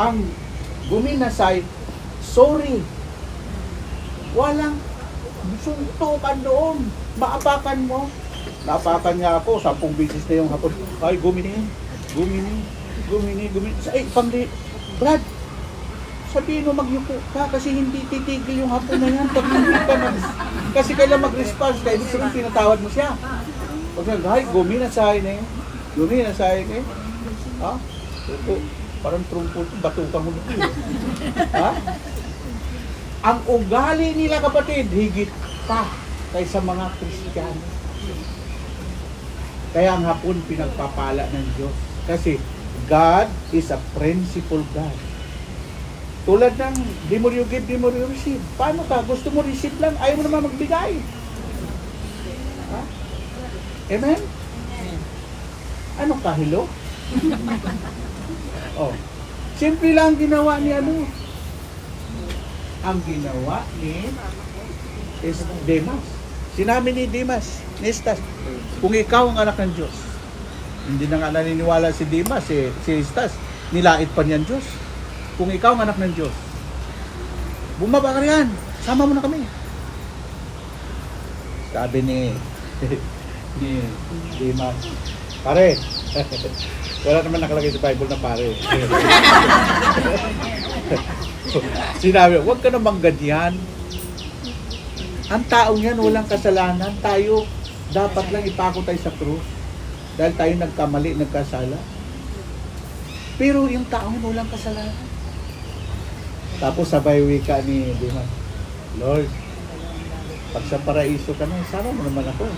Ang guminasay, sorry. Walang suntukan doon. Maapakan mo. Naapakan niya ako, 10 beses na yung Hapon. Ay, gumini. Ay, Brad, sabihin mo magyuko ka kasi hindi titigil yung Hapon na yan. Pag hindi ka kasi kailan mag-response ka, ibig sabihin pinatawad mo siya. Pag ay, guminasay na yun. Guminasay na yun. Ha? Ito, parang trumpo, batukan mo dito. Ha? Ang ugali nila kapatid, higit pa kaysa mga Kristiyano. Kaya ang Hapon pinagpapala ng Diyos. Kasi God is a principle God. Tulad ng di mo you give, di mo you receive. Paano ka? Gusto mo receive lang, ayaw mo naman magbigay. Ha? Amen? Ano ka, hello? Oh. Simple lang ginawa ni ano. Ang ginawa ni Demas. Sinabi ni Demas, ni Estas, kung ikaw ang anak ng Diyos, hindi na nga naniniwala si Demas, si Estas, nilait pa niyan Diyos. Kung ikaw ang anak ng Diyos, bumaba ka riyan, sama mo na kami. Sabi ni Demas, pare, wala naman nakalagay sa Bible na pare. Sinabi, huwag ka namang ganyan. Ang taong yan walang kasalanan. Tayo, dapat lang ipako tayo sa krus. Dahil tayo nagkamali, nagkasala. Pero yung taong yan walang kasalanan. Tapos sabay wika ni Dimas, Lord, pag sa paraiso ka na, sama mo naman ako.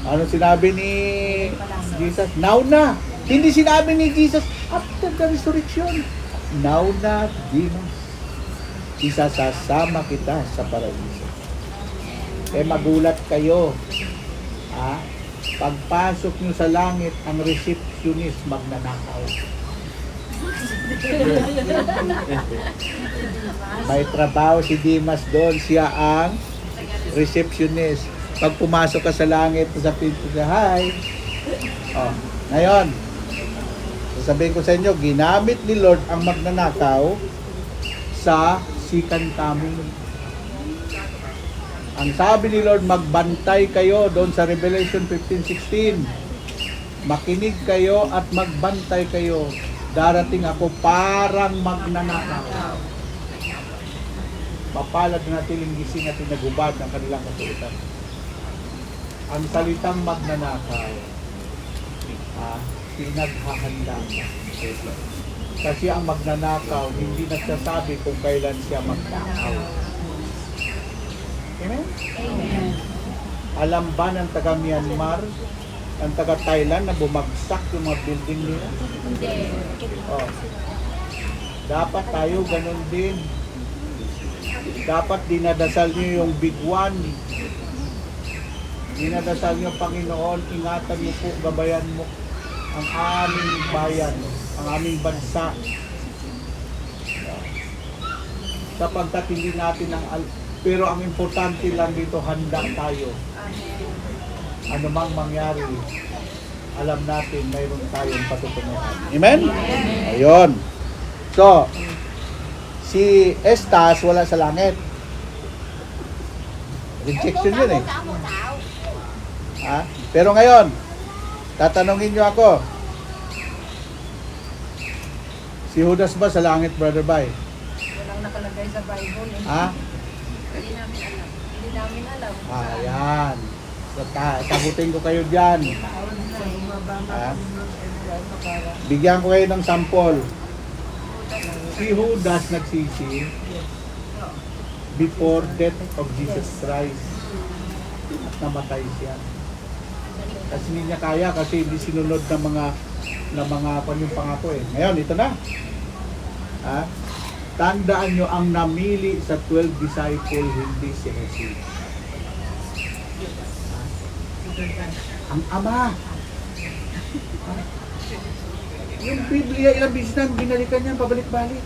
Ano sinabi ni Jesus? Now na! Hindi sinabi ni Jesus, after the resurrection. Now na, Dimas. Isasasama kita sa paraiso. Eh magulat kayo. Pagpasok nyo sa langit, ang receptionist magnanakaw. May trabaho si Dimas doon. Siya ang receptionist. Pag pumasok ka sa langit, sa pinto ka, hi. Oh, ngayon, sasabihin ko sa inyo, ginamit ni Lord ang magnanakaw sa second coming. Ang sabi ni Lord, magbantay kayo doon sa Revelation 15:16. Makinig kayo at magbantay kayo. Darating ako parang magnanakaw. Mapalad na natiling gising at tinagubad ng kanilang kasulitan. Ang salitang magnanakaw, pinaghahanda. Kasi ang magnanakaw, hindi nagsasabi kung kailan siya magnakaw. Amen? Amen. Alam ba ng taga Myanmar, ang taga Thailand na bumagsak yung mga building nila? Hindi. Oh. Dapat tayo ganun din. Dapat dinadasal niyo yung big one. Dinadasal niyo, Panginoon, ingatan mo po, gabayan mo ang aming bayan, ang aming bansa. Sapagkat hindi natin pero ang importante lang dito, handa tayo. Ano mang mangyari, alam natin mayroon tayong patutunguhan. Amen? Ayun. So, si Estas wala sa langit. Rejection yun eh. Ha? Pero ngayon, tatanungin nyo ako, si Judas ba sa langit, Brother Bay? Walang nakalagay sa Bible. Ha? Hindi namin alam. Hindi namin alam. Ayan. So, sagutin ko kayo dyan. Ha? Bigyan ko kayo ng sample. Si Judas nagsisi before death of Jesus Christ. At namatay siya. Kasi hindi niya kaya kasi hindi sinunod ng mga yung pangako eh. Ngayon, ito na. Ha? Tandaan nyo, ang namili sa 12 disciple, hindi si Jesus. Ang Ama. Yung Biblia, ilang beses na binalikan niya, pabalik-balik.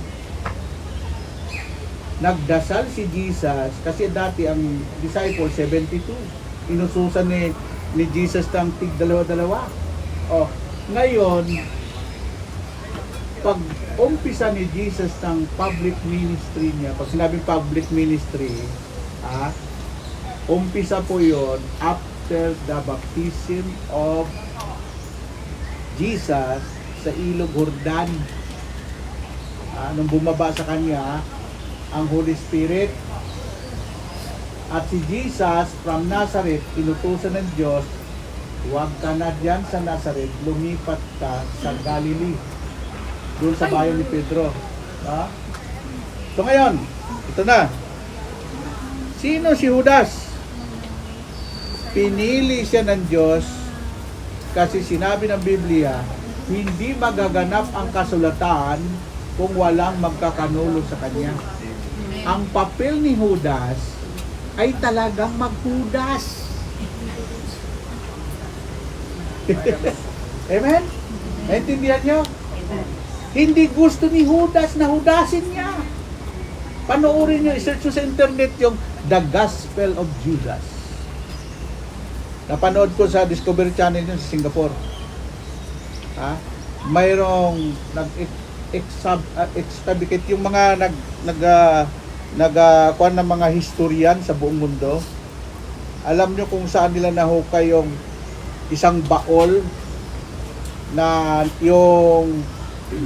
Nagdasal si Jesus, kasi dati ang disciple, 72. Inususan ni Jesus ng tig dalawa-dalawa. Oh, ngayon, pag umpisa ni Jesus ng public ministry niya, pag sinabing public ministry, umpisa po yon after the baptism of Jesus sa Ilog Jordan. Nung bumaba sa kanya ang Holy Spirit, at si Jesus from Nazareth, inutusan ng Diyos, huwag ka na dyan sa Nazareth, lumipat ka sa Galilee, doon sa bayan ni Pedro. So ngayon, ito na. Sino si Judas? Pinili siya ng Diyos kasi sinabi ng Biblia, hindi magaganap ang kasulatan kung walang magkakanulo sa kanya. Ang papel ni Judas ay talagang maghudas. Amen? Naintindihan nyo? Hindi gusto ni Judas na hudasin niya. Panoorin nyo, isearch nyo sa internet yung The Gospel of Judas. Napanood ko sa Discovery Channel yun sa Singapore. Mayroong nag-extabicate yung mga kuwan ng mga historian sa buong mundo. Alam nyo kung saan nila nahukay yung isang baol na yung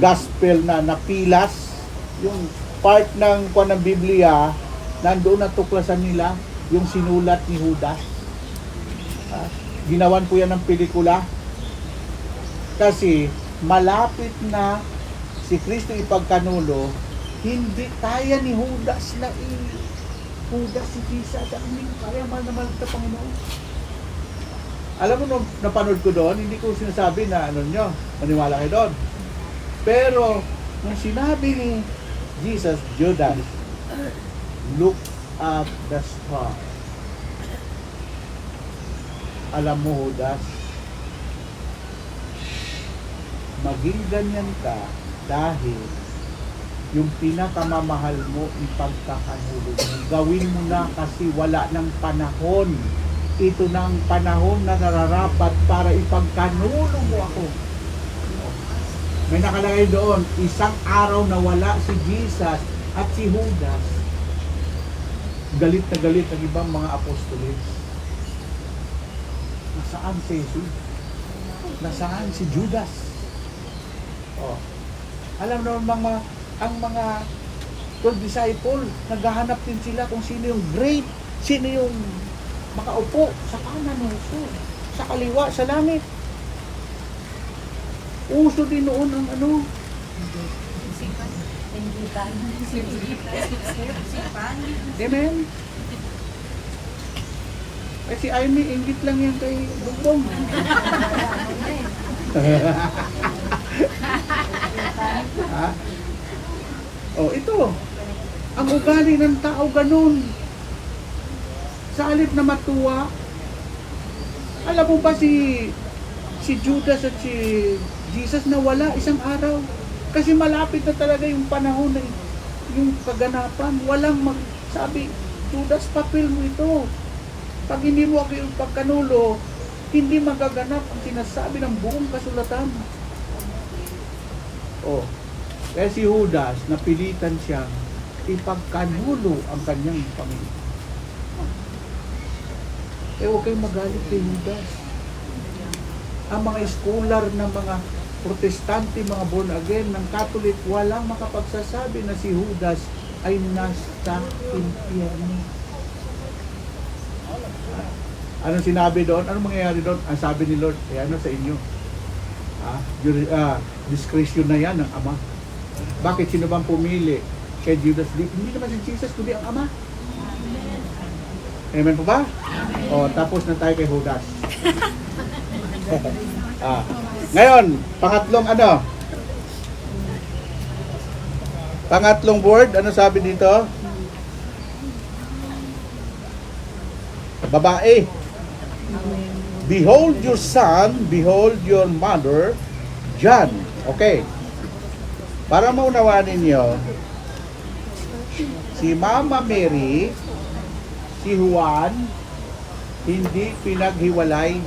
gospel na napilas, yung part ng kuwan ng Biblia, nandoon natuklasan nila yung sinulat ni Judas. Ginawan po yan ng pelikula kasi malapit na si Kristo ipagkanulo, hindi kaya ni Judas na Judas si Jesus, hindi kaya mahal na mahal sa Panginoon. Alam mo, nung napanood ko doon, hindi ko sinasabi na maniwala kayo doon. Pero, nung sinabi ni Jesus, Judas, look at the star. Alam mo, Judas, maging ganyan ka Dahil yung pinakamamahal mo, ipagkakanulog mo. Gawin mo na kasi wala ng panahon. Ito na ang panahon na nararapat para ipagkanulog mo ako. May nakalagay doon, isang araw na wala si Jesus at si Judas. Galit na galit ang ibang mga apostoles. Nasaan si Jesus? Nasaan si Judas? Oh. Alam naman ang mga 12 disciple, naghahanap din sila kung sino yung great, sino yung makaupo sa kanan ng Jesus, sa kaliwa, sa langit. Uso din noon ang ano. Amen. Kasi Amy, inggit lang yan kay Bugtong. Ha? Oh, ito. Ang ugali ng tao ganun. Sa halip na matuwa, alam mo ba si Judas at si Jesus nawala isang araw? Kasi malapit na talaga yung panahon na yung kaganapan. Walang sabi, Judas, papel mo ito. Pag hindi mo ako yung pagkanulo, hindi magaganap ang sinasabi ng buong kasulatan. Oh, kaya si Judas, napilitan siyang ipagkanulo ang kanyang Panginoon. Huwag kayong magalit kay Judas. Ang mga scholar ng mga protestante, mga born again, ng Catholic, walang makapagsasabi na si Judas ay nasa impyerno. Anong sinabi doon? Anong mangyayari doon? Ang sabi ni Lord, ano sa inyo? Discretion na yan ng Ama. Bakit? Sino bang pumili kay Judas? Hindi naman si Jesus, kundi ang Ama. Amen po ba? O, tapos na tayo kay Judas. Ngayon, pangatlong word, ano sabi dito? Babae. Behold your son, behold your mother, John. Okay. Para maunawaan ninyo, si Mama Mary, si Juan, hindi pinaghiwalay.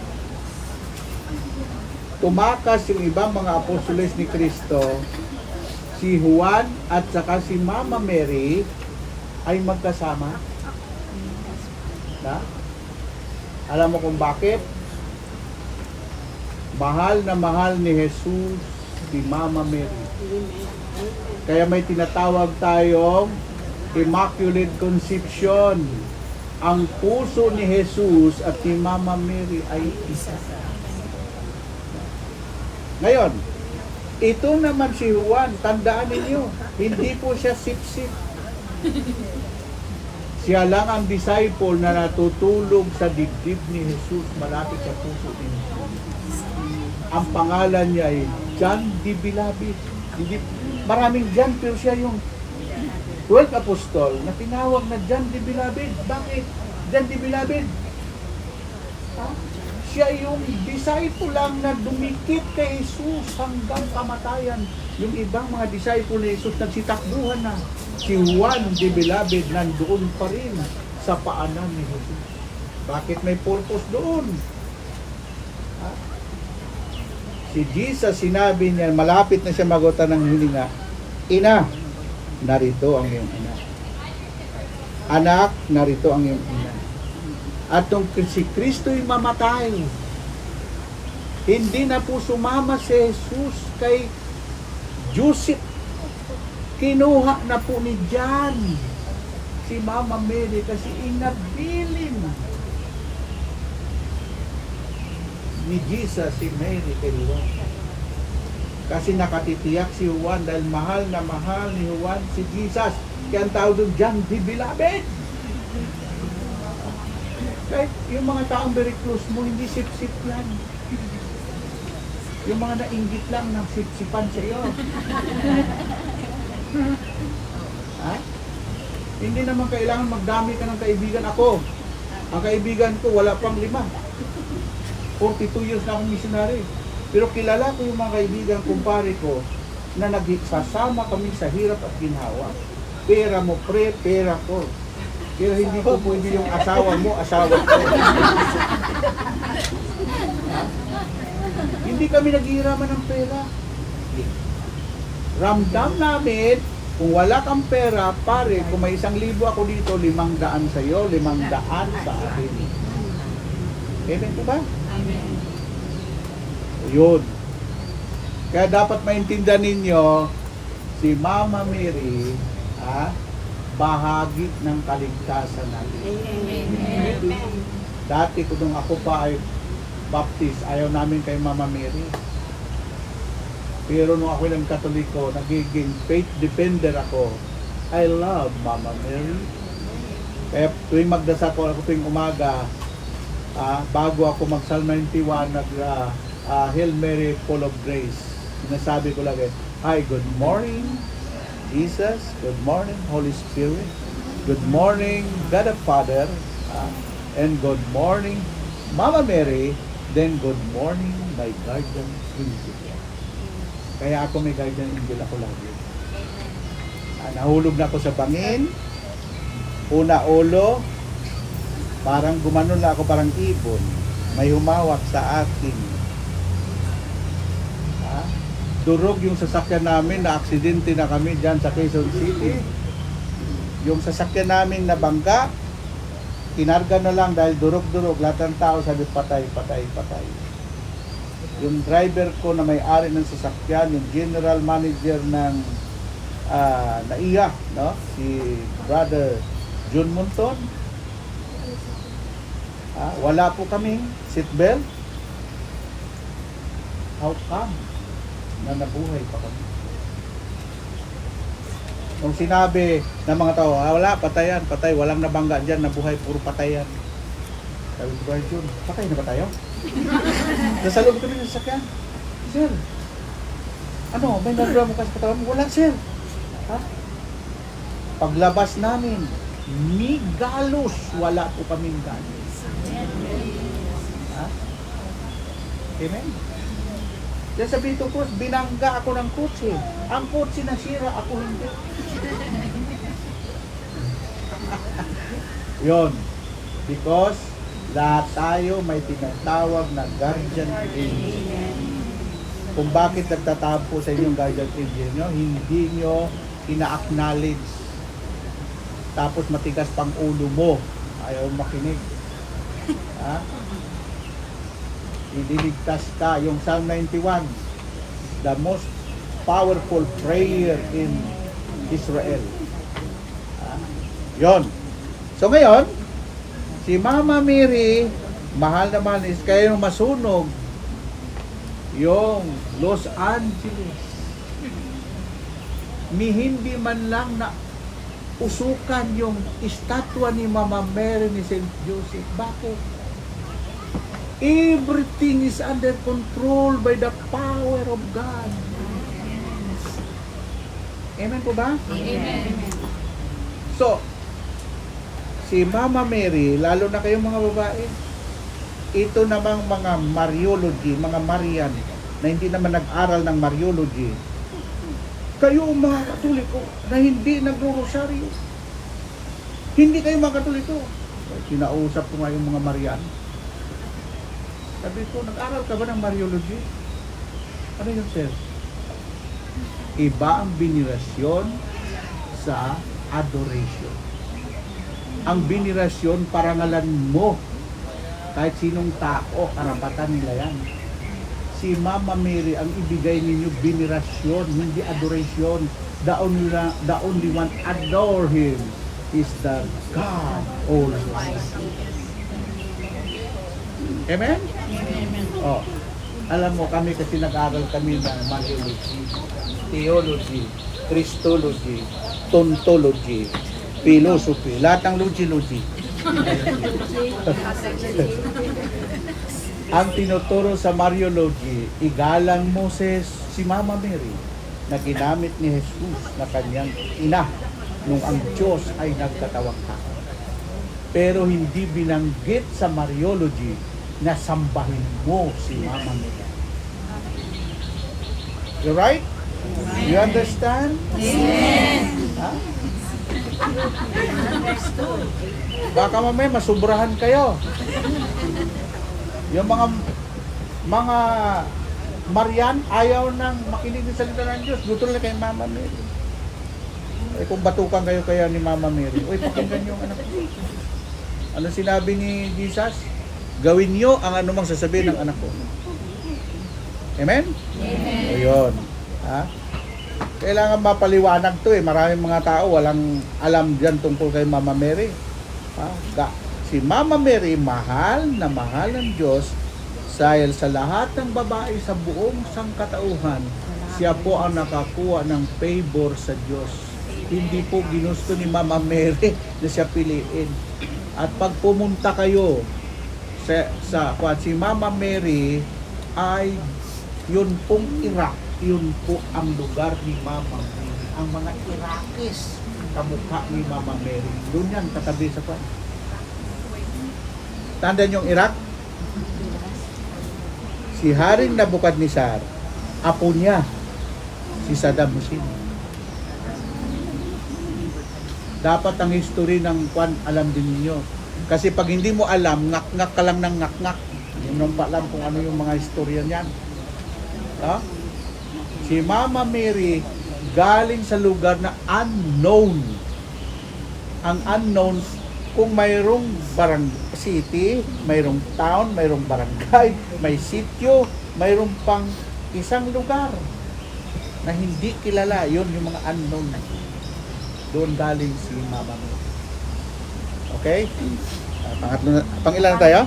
Tumakas yung ibang mga apostoles ni Kristo, si Juan at saka si Mama Mary ay magkasama. Alam mo kung bakit? Mahal na mahal ni Jesus si Mama Mary. Kaya may tinatawag tayong Immaculate Conception. Ang puso ni Jesus at ni Mama Mary ay isa. Ngayon, ito naman si Juan, tandaan ninyo, hindi po siya sip-sip. Siya lang ang disciple na natutulog sa dibdib ni Jesus, malapit sa puso ni Jesus. Ang pangalan niya ay John the Beloved. Maraming John, pero siya yung 12 apostol na tinawag na John the Beloved. Bakit? John the Beloved. Siya yung disciple lang na dumikit kay Jesus hanggang kamatayan. Yung ibang mga disciple ni Jesus nagsitakbuhan na. Si Juan the Beloved nandoon pa rin sa paanan ni Jesus. Bakit may purpose doon? Si Jesus, sinabi niya, malapit na siya magutan ng hininga, Ina, narito ang iyong ina. Anak, narito ang iyong ina. At nung si Kristo'y mamatay, hindi na po sumama si Jesus kay Joseph. Kinuha na po ni John si Mama Mary kasi inabilin ni Jesus si Mary kay Juan. Kasi nakatitiyak si Juan dahil mahal na mahal ni Juan si Jesus. Kaya ang tawag doon, John the Beloved. Kahit yung mga taong very close mo, hindi sip-sip yan. Yung mga nainggit lang ng sip-sipan sa iyo. Ha? Hindi naman kailangan magdami ka ng kaibigan. Ako, ang kaibigan ko wala pang 5. 42 years na akong missionary. Pero kilala ko yung mga kaibigan, kumpare ko, na nagsasama kami sa hirap at ginhawa. Pera mo pre, pera ko. Pero hindi ko pwede yung asawa mo, asawa ko. Ha? Hindi kami naghihiraman ng pera. Ramdam namin, kung wala kang pera, pare, kung may 1,000 ako dito, 500 sa'yo, 500 sa akin. Amen po ba? Amen. Yun. Kaya dapat maintindihan ninyo, si Mama Mary, bahagi ng kaligtasan natin. Amen. Dati nung ako pa ay baptist, ayaw namin kay Mama Mary. Pero nung ako ng Katoliko, nagiging faith defender ako. I love Mama Mary. Kaya tuwing magdasal ko ako tuwing umaga, bago ako mag-Psalm 91, Hail Mary, full of grace. Sinasabi ko lagi, hi, good morning, Jesus. Good morning, Holy Spirit. Good morning, God the Father. And good morning, Mama Mary. Then good morning, my guardian angel. Kaya ako may guardian angel ako lagi. Nahulog na ako sa bangin. Una ulo. Parang gumanon na ako, parang ibon. May humawak sa akin. Durog yung sasakyan namin, na aksidente na kami dyan sa Quezon City. Yung sasakyan namin na bangga, kinarga na lang dahil durog-durog. Lahat ng tao sabi patay, patay, patay. Yung driver ko na may-ari ng sasakyan, yung general manager ng NAIA, no? Si Brother Jun Monton. Wala po kaming seatbelt. How come? Na nabuhay pa kami. Nung sinabi ng mga tao, wala, patayan, patay, walang nabangga dyan, nabuhay, puro patayan. Sabi ko, Brother Jun, patay na ba tayo? Nasa loob kami ng sasakyan. Sir, ano, may nagdra mo kasi katawan mo? Wala, sir. Ha? Paglabas namin, migalos, wala po kaming galos. Ha? Amen? Kaya sa Vito Cruz, binangga ako ng kotse. Ang kotse nasira, ako hindi. Yon. Because lahat tayo may tinatawag na guardian angel. Kung bakit nagtatampo sa inyong guardian angel nyo, hindi nyo ina-acknowledge. Tapos matigas pang ulo mo. Ayaw makinig. Ha? Ililigtas ka. Yung Psalm 91, the most powerful prayer in Israel. Yon. So ngayon, si Mama Mary, mahal na mahal, is kayo masunog yung Los Angeles. Hindi man lang na usukan yung estatwa ni Mama Mary ni St. Joseph. Bakit? Everything is under control by the power of God. Amen po ba? Amen. So, si Mama Mary, lalo na kayong mga babae, ito namang mga Mariology, mga Marian, na hindi naman nag-aral ng Mariology, kayo mga Katoliko na hindi nagro-rosaryo. Hindi kayo mga Katoliko. Kinausap ko nga yung mga Marian. Sabi ko, nag-aral ka ba ng Mariology? Ano yun, sir? Iba ang venerasyon sa adoration. Ang venerasyon, parangalan mo. Kahit sinong tao, karapatan nila yan. Si Mama Mary, ang ibigay ninyo, venerasyon, hindi adoration. The only one adore Him is the God Almighty. Amen? Oh, alam mo, kami kasi nag-aral kami ng Mariology, Theology, Christology, Tontology, Philosophy, lahat ng logy. Ang tinuturo sa Mariology, igalang mo si Mama Mary na ginamit ni Jesus na kanyang ina nung ang Diyos ay nagkatawang tao. Pero hindi binanggit sa Mariology na sambahin mo si Mama Mary. You right? You understand? Ha? Baka mamaya masubrahan kayo. Yung mga Marian, ayaw nang makinig ng salita ng Diyos. Gusto nila kay Mama Mary. Eh kung batukan kayo kaya ni Mama Mary, uy, pakinggan yung anak ko. Ano sinabi ni Jesus? Gawin nyo ang anumang sasabihin ng anak ko. Amen? Amen. O yun. Ha? Kailangan mapaliwanag to eh. Maraming mga tao walang alam dyan tungkol kay Mama Mary. Ha? Si Mama Mary, mahal na mahal ng Diyos dahil sa lahat ng babae sa buong sangkatauhan, siya po ang nakakuha ng favor sa Diyos. Hindi po ginusto ni Mama Mary na siya piliin. At pag pumunta kayo si Mama Mary ay yun pong Iraq, yun po ang lugar ni Mama Mary. Ang mga Iraqis kamukha ni Mama Mary. Doon yan, katabi sa kwan. Tandaan yung Iraq? Si Haring Nabukadnezar, apo niya, si Saddam Hussein. Dapat ang history ng kwan, alam din niyo. Kasi pag hindi mo alam, ngak-ngak ka lang ng ngak-ngak. Hindi mo pa alam kung ano yung mga historian yan. Ha? Si Mama Mary, galing sa lugar na unknown. Ang unknown, kung mayroong city, mayroong town, mayroong barangay, may sityo, mayroong pang isang lugar na hindi kilala, yun yung mga unknown. Doon galing si Mama Mary. Okay? Pangatlo na, pang-ilan na tayo?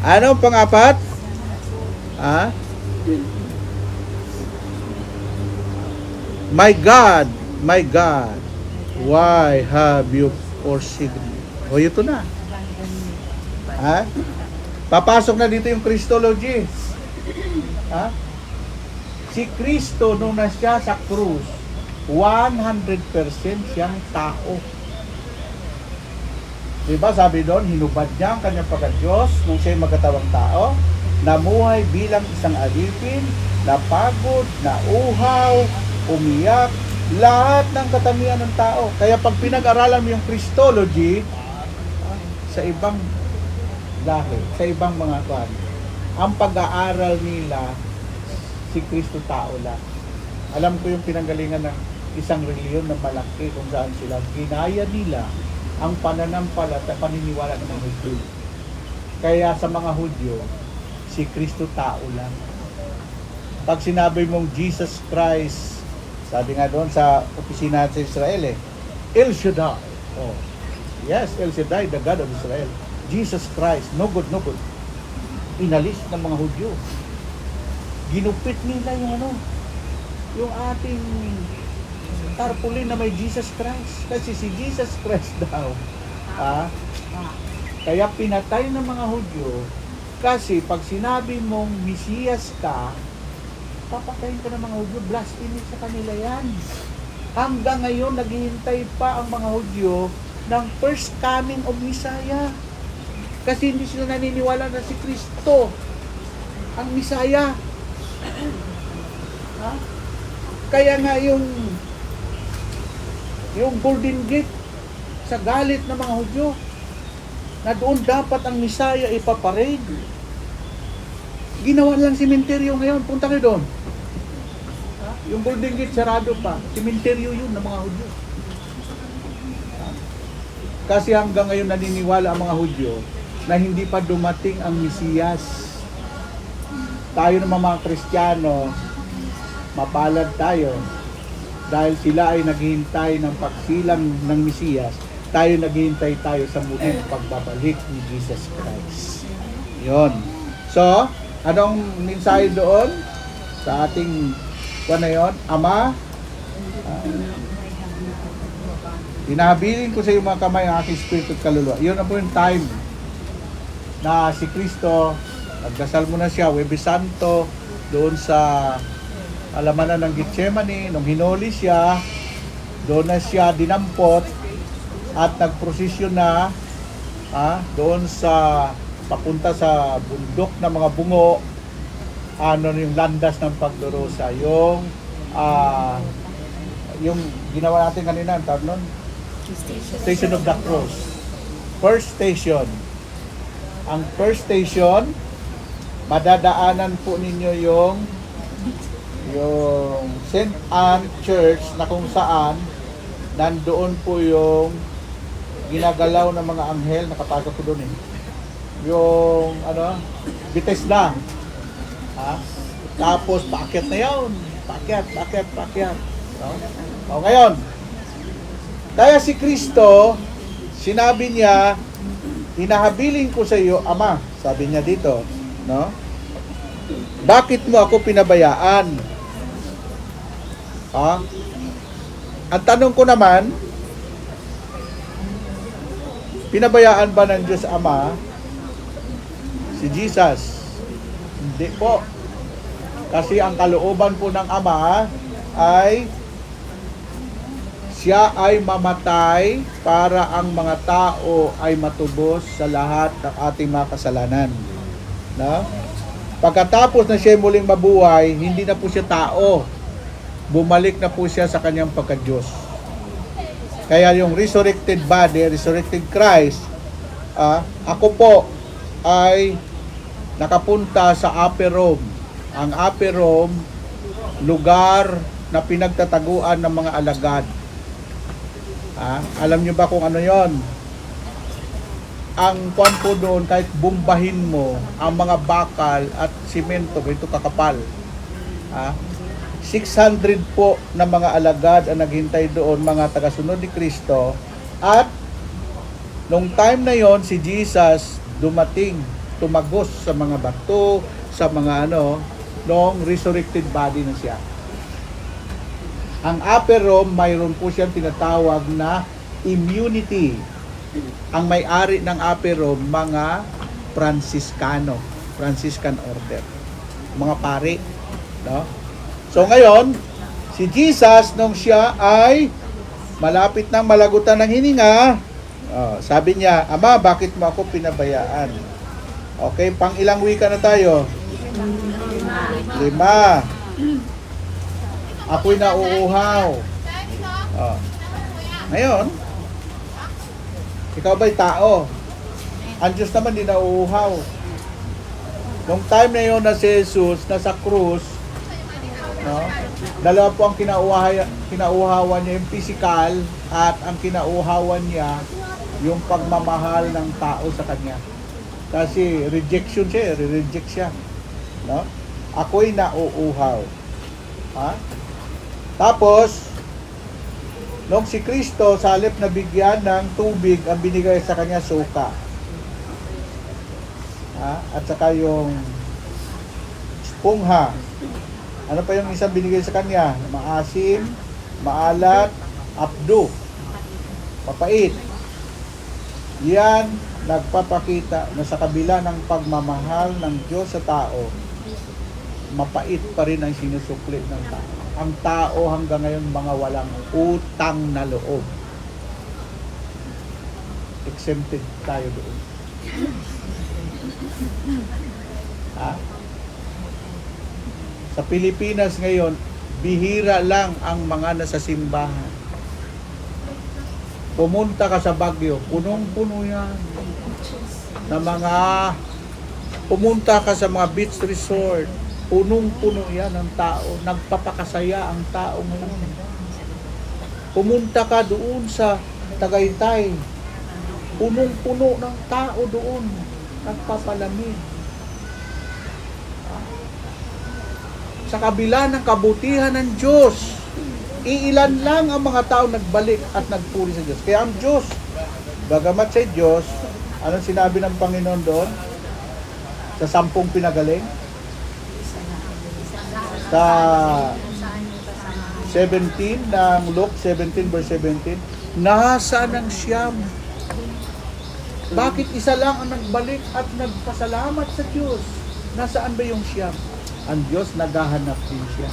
Ano pang-apat? My God, why have you forsaken me? O, ito na. Papasok na dito yung Christology. Si Kristo, nung na siya sa krus, 100% siyang tao. Diba sabi doon, hinubad niya ang kanyang pagka-Diyos nung siya'y magkatawang tao, namuhay bilang isang alipin, napagod, nauhaw, umiyak, lahat ng katamihan ng tao. Kaya pag pinag-aralan mo yung Christology, sa ibang lahi, sa ibang mga kwan, ang pag-aaral nila, si Kristo tao lang. Alam ko yung pinanggalingan ng isang reliyon na malaki kung saan sila ginaya nila ang pananampalataya, paniniwala ng mga Hudyo. Kaya sa mga Hudyo, si Kristo tao lang. Pag sinabi mong Jesus Christ, sabi nga doon sa opisina sa Israel El Shaddai. Oh. Yes, El Shaddai, the God of Israel. Jesus Christ, no good. Inalis ng mga Hudyo. Ginupit nila yung ating tarpaulin na may Jesus Christ. Kasi si Jesus Christ daw, kaya pinatay ng mga Hudyo, kasi pag sinabi mong Mesiyas ka, papatayin ka ng mga Hudyo, blasphemy sa kanila yan. Hanggang ngayon, naghihintay pa ang mga Hudyo ng first coming of Messiah. Kasi hindi sila naniniwala na si Kristo ang Messiah. Kaya nga yung Golden Gate sa galit ng mga Hudyo na doon dapat ang Messiah ipaparade. Ginawa lang simenteryo ngayon. Punta kayo doon. Yung Golden Gate sarado pa. Simenteryo yun ng mga Hudyo. Kasi hanggang ngayon naniniwala ang mga Hudyo na hindi pa dumating ang Mesiyas. Tayo naman mga Kristiyano, mapalad tayo dahil sila ay naghihintay ng pagsilang ng Mesiyas. Tayo naghihintay tayo sa muling pagbabalik ni Jesus Christ. Yon. So, anong mensahe doon sa ating na yon? Ama, hinahabilin ko sa iyo mga kamay ang aking spirito at kaluluwa. Yun na po yung time na si Kristo, nagdasal mo na siya, Huwebes Santo, doon sa alamanan ng Gethsemane, nung hinuli siya, doon na siya dinampot at nagprosesyon na doon sa papunta sa bundok ng mga bungo yung landas ng pagdurusa, yung ginawa natin kanina, ang tawag nun? Station of the Cross. First station. Ang first station, madadaanan po ninyo yung St. Anne Church na kung saan nandoon po yung ginagalaw ng mga anghel, nakapasok ko doon yung Bethesda. Tapos paakyat na yun, paakyat. O ngayon, kaya si Kristo, sinabi niya, hinahabilin ko sa iyo, Ama, sabi niya dito, no? Bakit mo ako pinabayaan? Ang tanong ko naman, pinabayaan ba ng Diyos Ama si Jesus? Hindi po. Kasi ang kalooban po ng Ama ay siya ay mamatay para ang mga tao ay matubos sa lahat ng ating mga kasalanan. No? Pagkatapos na siya muling mabuhay, hindi na po siya tao. Bumalik na po siya sa kanyang pagka-Diyos. Kaya yung resurrected body, resurrected Christ, ako po ay nakapunta sa Upper Room. Ang Upper Room, lugar na pinagtataguan ng mga alagad. Alam nyo ba kung ano yon? Ang kwan po doon, kahit bumbahin mo ang mga bakal at simento, ito kakapal. 600 po na mga alagad ang naghintay doon, mga tagasunod ni Kristo. At nung time na yon, si Jesus dumating, tumagos sa mga bato, sa mga nung resurrected body na siya. Ang Upper Room, mayroon po siyang tinatawag na immunity. Ang may-ari ng Upper Room, mga Franciscan order. Mga pari. No? So ngayon, si Jesus, nung siya ay malapit ng malagutan ng hininga, sabi niya, Ama, bakit mo ako pinabayaan? Okay, pang ilang wika na tayo? 5. Ako'y nauuhaw. Ngayon, ikaw ba'y tao? Ang Diyos naman di nauuhaw. Nung time na yun na si Jesus, nasa krus, dalawa po ang kinauhawan niya, yung physical, at ang kinauhawan niya, yung pagmamahal ng tao sa kanya. Kasi rejection siya, reject siya. No? Ako'y nauuhaw. Tapos, nung si Kristo, sa halip na bigyan ng tubig, ang binigay sa kanya suka. At saka yung spongha. Ano pa yung isang binigay sa kanya? Maasim, maalat, apdo, papait. Yan, nagpapakita na sa kabila ng pagmamahal ng Diyos sa tao, mapait pa rin ang sinusukli ng tao. Ang tao hanggang ngayon mga walang utang na loob. Exempted tayo doon. Sa Pilipinas ngayon, bihira lang ang mga nasa simbahan. Pumunta ka sa Baguio, punong-puno yan. Pumunta ka sa mga beach resort, punong-puno yan ang tao. Nagpapakasaya ang tao ngayon. Pumunta ka doon sa Tagaytay, punong-puno ng tao doon. Nagpapalamig. Sa kabila ng kabutihan ng Diyos, iilan lang ang mga tao nagbalik at nagpuri sa Diyos. Kaya ang Diyos, bagamat sa Diyos, anong sinabi ng Panginoon doon? Sa 10 pinagaling? Sa 17 ng Luke 17 verse 17, nasaan ang siyam? Bakit isa lang ang nagbalik at nagpasalamat sa Diyos? Nasaan ba yung siyam? Ang Diyos naghahanap din siya.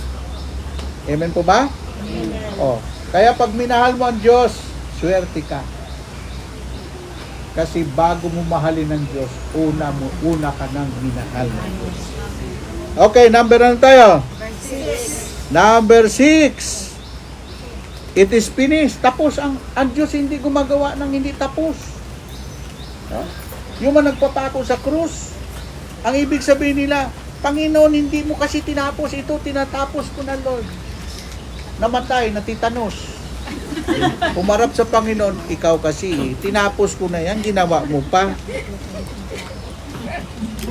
Amen po ba? Amen. Kaya pag minahal mo ang Diyos, swerte ka. Kasi bago mo mahalin ng Diyos, una ka nang minahal ng Diyos. Okay, number ano tayo? Number 6. It is finished. Tapos ang Diyos hindi gumagawa ng hindi tapos. No? Yung mga nagpapako sa krus, ang ibig sabihin nila, Panginoon, hindi mo kasi tinapos ito, tinatapos ko na, Lord. Namatay, natitanos. Pumarap sa Panginoon, ikaw kasi, tinapos ko na yan, ginawa mo pa.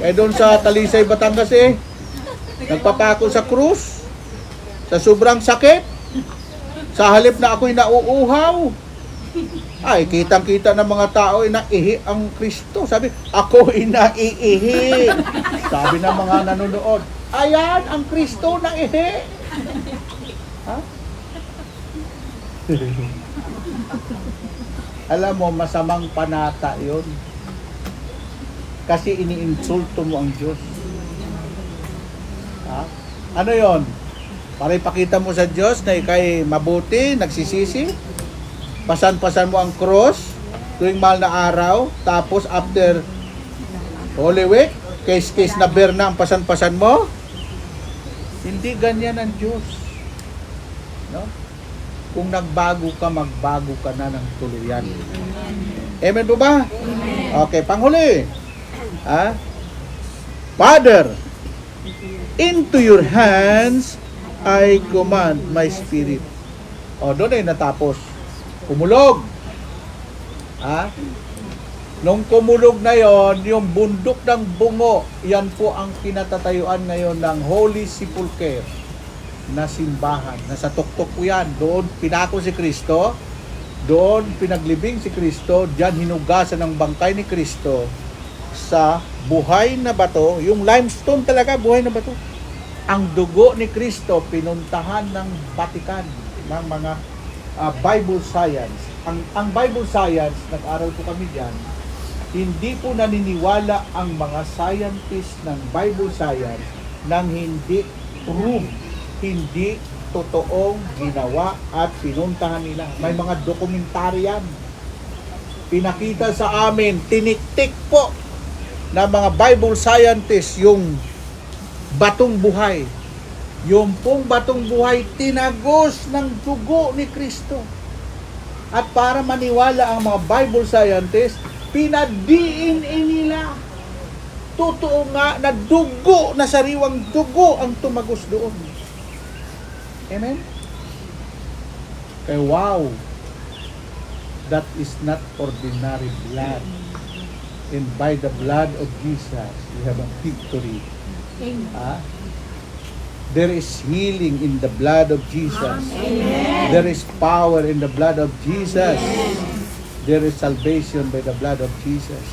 Doon sa Talisay, Batangas nagpapako sa krus, sa sobrang sakit, sa halip na ako'y nauuhaw, ay, kitang-kita ng mga tao, naihi ang Kristo. Sabi, ako naiihi. Sabi ng mga nanonood, ayan, ang Kristo naihi. Ha? Alam mo, masamang panata yun. Kasi iniinsulto mo ang Diyos. Ha? Ano yon? Para ipakita mo sa Diyos na ikay mabuti, nagsisisi. Pasan-pasan mo ang cross tuwing mahal na araw. Tapos after Holy Week, case na bear na ang pasan-pasan mo. Hindi ganyan ang Diyos. No? Kung nagbago ka, magbago ka na ng tuluyan. Amen po ba? Okay, panghuli. Father, into your hands I command my spirit. Doon ay natapos. Kumulog. Nung kumulog na yon, yung bundok ng bungo, yan po ang kinatatayuan ngayon ng Holy Sepulchre na simbahan. Nasa tuktok po yan. Doon pinako si Kristo. Doon pinaglibing si Kristo. Diyan hinugasan ng bangkay ni Kristo sa buhay na bato. Yung limestone talaga, buhay na bato. Ang dugo ni Kristo pinuntahan ng Vatican, ng mga Bible science. Ang Bible science, nag-aral po kami diyan, hindi po naniniwala ang mga scientists ng Bible science nang hindi prove, hindi totoong ginawa at pinuntahan nila. May mga dokumentaryan. Pinakita sa amin, tiniktik po ng mga Bible scientists yung batong buhay. Yung pong batong buhay, tinagos ng dugo ni Kristo. At para maniwala ang mga Bible scientists, pinadiin nila. Totoo nga na dugo, na sariwang dugo ang tumagos doon. Amen? Kaya wow, that is not ordinary blood. And by the blood of Jesus, we have a victory. There is healing in the blood of Jesus. Amen. There is power in the blood of Jesus. Amen. There is salvation by the blood of Jesus.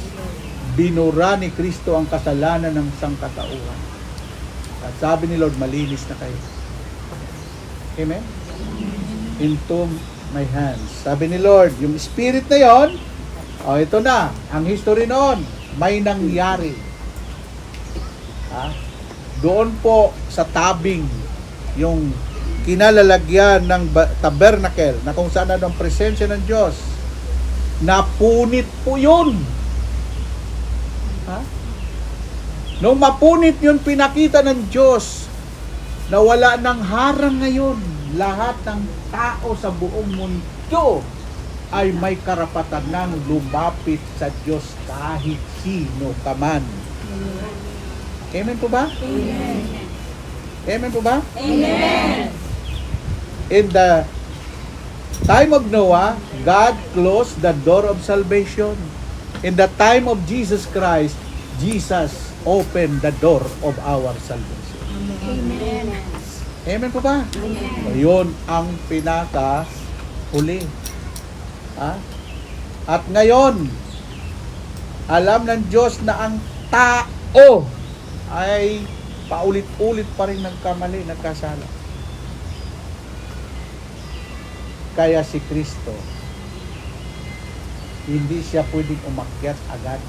Binura ni Kristo ang kasalanan ng sangkatauhan. At sabi ni Lord, malinis na kayo. Amen? Into my hands. Sabi ni Lord, yung spirit na yon, ito na, ang history noon, may nangyari. Doon po sa tabing, yung kinalalagyan ng tabernacle, na kung saan ang presensya ng Diyos, napunit po yun. Nung mapunit yun, pinakita ng Diyos na wala ng harang ngayon. Lahat ng tao sa buong mundo ay may karapatan ng lumapit sa Diyos kahit sino ka man. Amen po ba? Amen. Amen po ba? Amen. In the time of Noah, God closed the door of salvation. In the time of Jesus Christ, Jesus opened the door of our salvation. Amen. Amen po ba? Amen. Yun ang pinaka-huli. At ngayon, alam ng Diyos na ang tao ay paulit-ulit pa rin nagkamali, nagkasala. Kaya si Kristo, hindi siya pwedeng umakyat agad.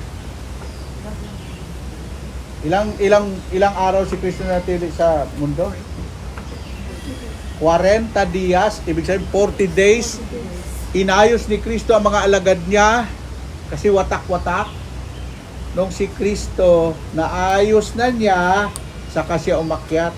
Ilang araw si Kristo natili sa mundo? 40 dias, ibig sabihin 40 days. Inayos ni Kristo ang mga alagad niya kasi watak-watak. Nung si Kristo naayos na niya saka siya umakyat.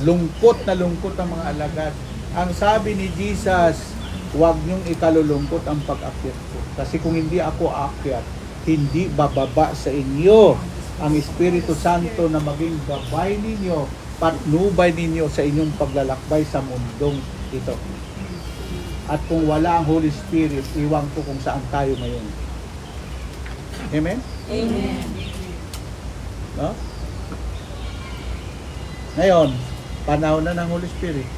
Lungkot na lungkot ang mga alagad. Ang sabi ni Jesus, huwag niyong ikalulungkot ang pag-akyat ko. Kasi kung hindi ako aakyat, hindi bababa sa inyo ang Espiritu Santo na maging gabay ninyo, patnubay ninyo sa inyong paglalakbay sa mundong ito. At kung wala ang Holy Spirit, iwan ko kung saan tayo ngayon. Amen? Amen. No? Ngayon, panahon na ng Holy Spirit.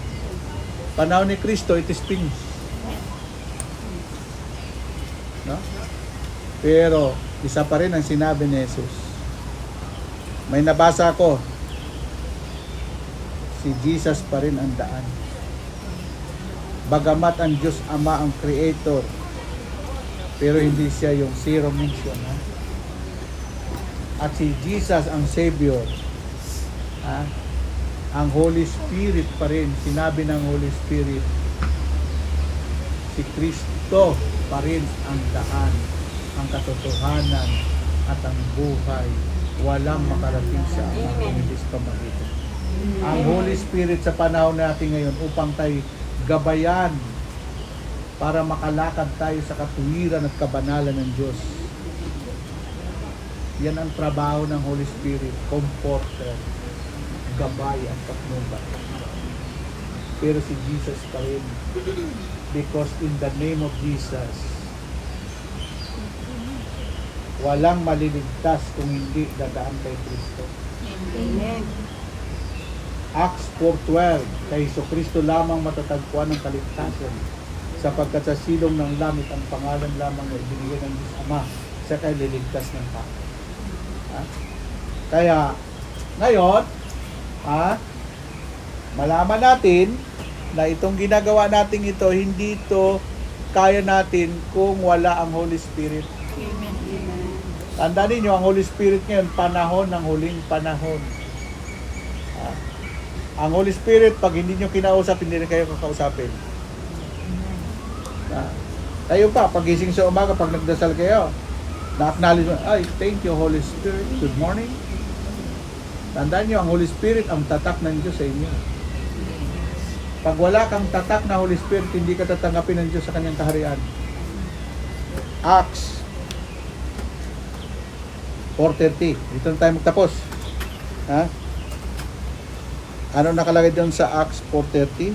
Panahon ni Kristo, it is finished. No? Pero, isa pa rin ang sinabi ni Jesus. May nabasa ako, si Jesus pa rin ang daan. Bagamat ang Diyos Ama ang Creator, pero hindi siya yung zero mission. Ha? At si Jesus ang Savior. Ha? Ang Holy Spirit pa rin, sinabi ng Holy Spirit, si Kristo pa rin ang daan, ang katotohanan, at ang buhay. Walang makarating sa Ama kung hindi sa pamagitan. Ang Holy Spirit sa panahon natin ngayon upang tayo gabayan para makalakad tayo sa katuwiran at kabanalan ng Diyos. Yan ang trabaho ng Holy Spirit, comforter, gabay at patnubay. Pero si Jesus pa rin, because in the name of Jesus, walang maliligtas kung hindi dadaan kay Kristo. Amen. Acts 4:12, kay Kristo lamang matatagpuan ng kaligtasan, sapagkat sa silong ng langit ang pangalan lamang na ibinigay ng Diyos Ama, siya kay liligtas ng tao. Ha? Kaya, ngayon, malaman natin na itong ginagawa natin ito, hindi ito kaya natin kung wala ang Holy Spirit. Tandaan ninyo, ang Holy Spirit ngayon, panahon ng huling panahon. Ang Holy Spirit, pag hindi nyo kinausap, hindi rin kayo kakausapin. Kayo pa, pagising sa umaga, pag nagdasal kayo, na-acknowledge mo, ay, thank you Holy Spirit, good morning. Tandaan nyo, ang Holy Spirit, ang tatak ng Diyos sa inyo. Pag wala kang tatak na Holy Spirit, hindi ka tatanggapin ng Diyos sa kanyang kaharian. Acts 4:30. Dito na tayo magtapos. Ha? Ano nakalagay doon sa Acts 4:30?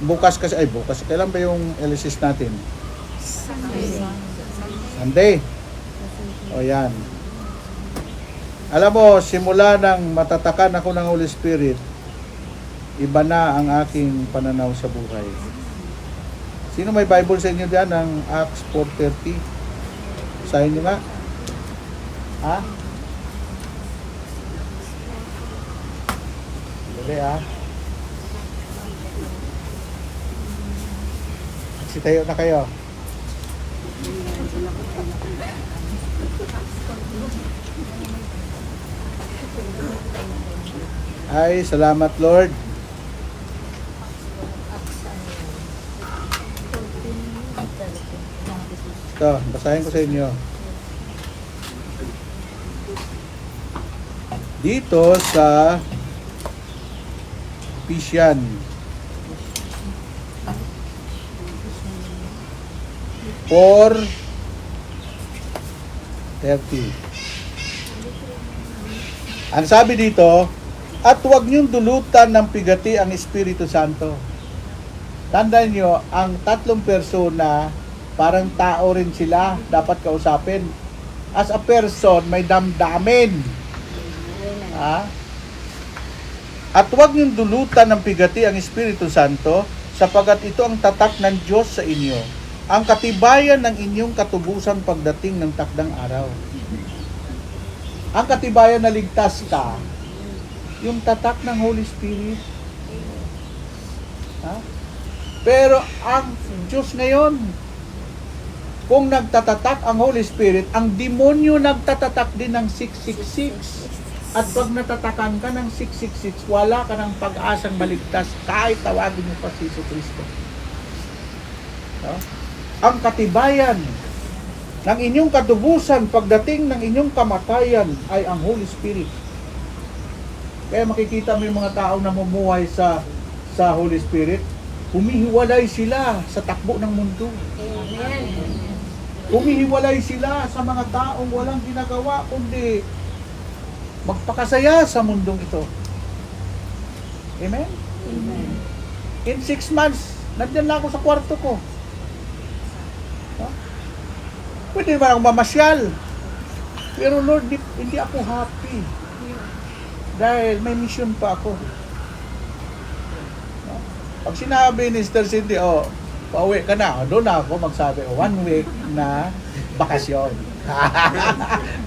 Bukas. Kailan ba yung LSS natin? Sunday. O yan. Alam mo, simula nang matatakan ako ng Holy Spirit, iba na ang aking pananaw sa buhay. Sino may Bible sa inyo diyan ng Acts 4:30? Sahin nyo nga. Ha? Dali Sitayo na kayo. Ay, salamat Lord. Ito, basahin ko sa inyo. Dito sa Ephesians 4:30. Ang sabi dito, at huwag niyong dulutan ng pigati ang Espiritu Santo. Tandaan niyo, ang tatlong persona, parang tao rin sila, dapat kausapin. As a person, may damdamin. At huwag niyong dulutan ng pigati ang Espiritu Santo, sapagat ito ang tatak ng Diyos sa inyo, ang katibayan ng inyong katubusan pagdating ng takdang araw. Ang katibayan na ligtas ka, yung tatak ng Holy Spirit. Pero ang Diyos ngayon, kung nagtatatak ang Holy Spirit, ang demonyo nagtatatak din ng 666. At pag natatakan ka ng 666, wala ka ng pag-asang maligtas kahit tawagin mo pa si Kristo. Ang katibayan ng inyong katubusan pagdating ng inyong kamatayan ay ang Holy Spirit. Kaya makikita mo yung mga taong namumuhay sa Holy Spirit, humihiwalay sila sa takbo ng mundo. Humihiwalay sila sa mga taong walang ginagawa kundi magpakasaya sa mundong ito. Amen? In 6 months, nandiyan lang ako sa kwarto ko. Pwede naman akong mamasyal. Pero Lord, hindi ako happy. Dahil may mission pa ako. Pag sinabi ni Sister Cindy, pauwi ka na, doon na ako magsabi, 1 week na bakasyon.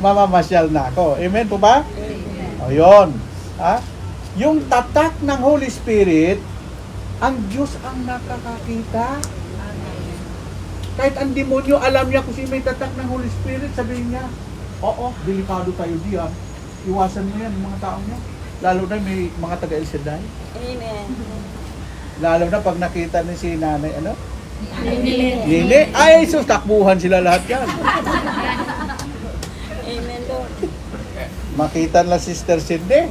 Mamamasyal na ako. Amen po ba? O yun. Yung tatak ng Holy Spirit, ang Diyos ang nakakakita. Kahit ang demonyo, alam niya kung sino may tatak ng Holy Spirit, sabihin niya, oo, delikado tayo diyan. Iwasan mo yan, mga taong niya. Lalo na may mga taga-El Shaddai. Amen. Lalo na pag nakita ni si nanay, Nini. Ay, sus, takbuhan sila lahat yan. Amen, Lord. Makita na Sister Cindy,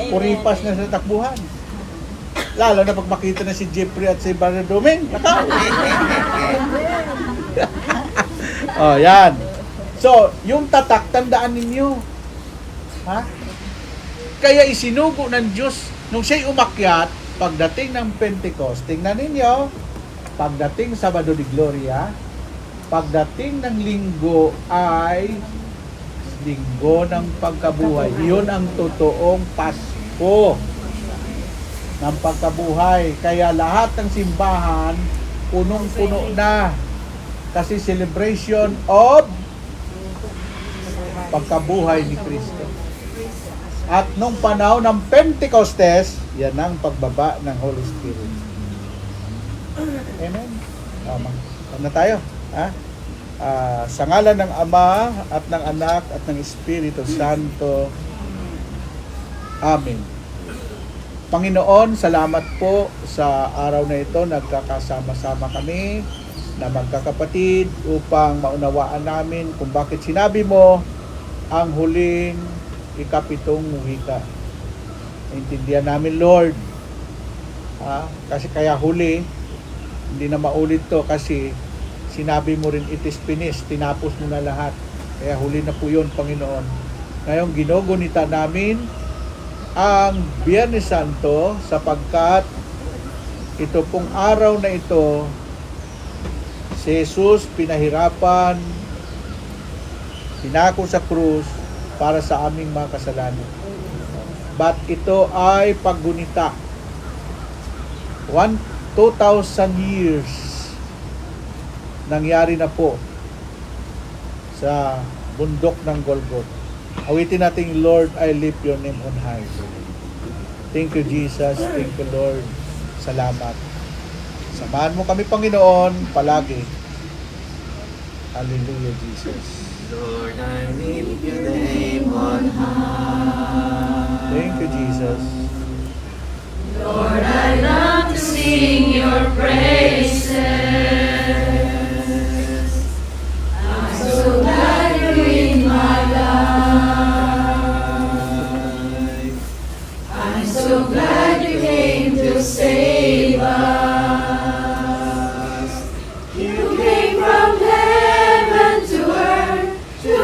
puripas na sa takbuhan. Lalo na pag makita na si Jeffrey at si Brother Doming, nakaw. Yan. So, yung tatak, tandaan ninyo. Kaya isinugo ng Diyos, nung siya'y umakyat, pagdating ng Pentecost, tingnan ninyo, pagdating Sabado de Gloria, pagdating ng linggo ay linggo ng pagkabuhay. Iyon ang totoong Pasko ng pagkabuhay. Kaya lahat ng simbahan, punong-puno na. Kasi celebration of pagkabuhay ni Kristo. At nung panahon ng Pentecostes, yan ang pagbaba ng Holy Spirit. Amen. Tama. Na tayo. Sa ngalan ng Ama at ng Anak at ng Espiritu Santo. Amen. Panginoon, salamat po sa araw na ito. Nagkakasama-sama kami na magkakapatid upang maunawaan namin kung bakit sinabi mo ang huling ikapitong wika. Naintindihan namin, Lord. Kasi kaya huli, hindi na maulit to kasi sinabi mo rin it is finished, tinapos mo na lahat. Kaya huli na po yun, Panginoon. Ngayon, ginugunita namin ang Biyernes Santo sapagkat ito pong araw na ito, si Jesus pinahirapan, pinako sa krus para sa aming mga kasalanan. But ito ay paggunita. 2,000 years nangyari na po sa bundok ng Golgotha. Awitin natin, Lord, I lift your name on high. Thank you, Jesus. Thank you, Lord. Salamat. Samahan mo kami, Panginoon, palagi. Hallelujah, Jesus. Lord, I lift your name on high. Thank you, Jesus. Lord, I love to sing your praises. I'm so glad you're in my life. I'm so glad you came to save us. You came from heaven to earth to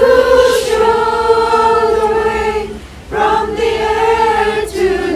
show the way from the earth to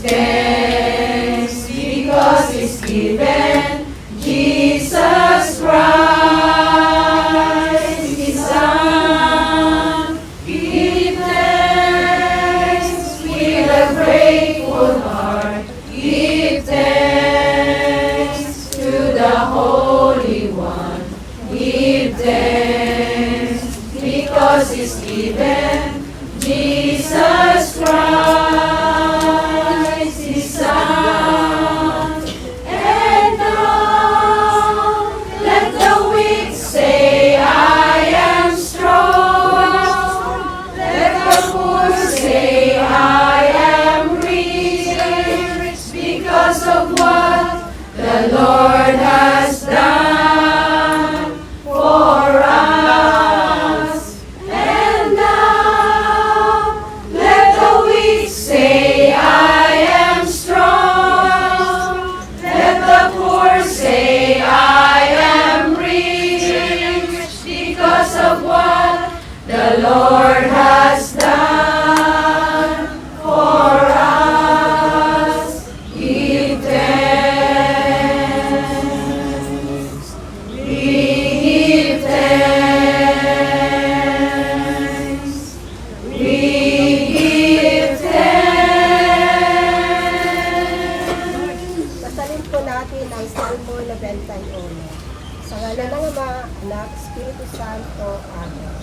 thanks because it's given Jesus Christ, His Son. Give thanks with a grateful heart. Give thanks to the Holy One. Give thanks because it's given Jesus Christ, His Son. And now let the weak say, I am strong. Let the poor say, I am rich because of what the Lord has done for us. And now let the weak say, I am strong. Let the poor say, I am rich because of what the Lord has done for us. Give thanks. We give thanks. We give thanks. Basahin po natin ang Salmo 91. Sa ngalan ng Ama, Anak, Espiritu Santo. Amen.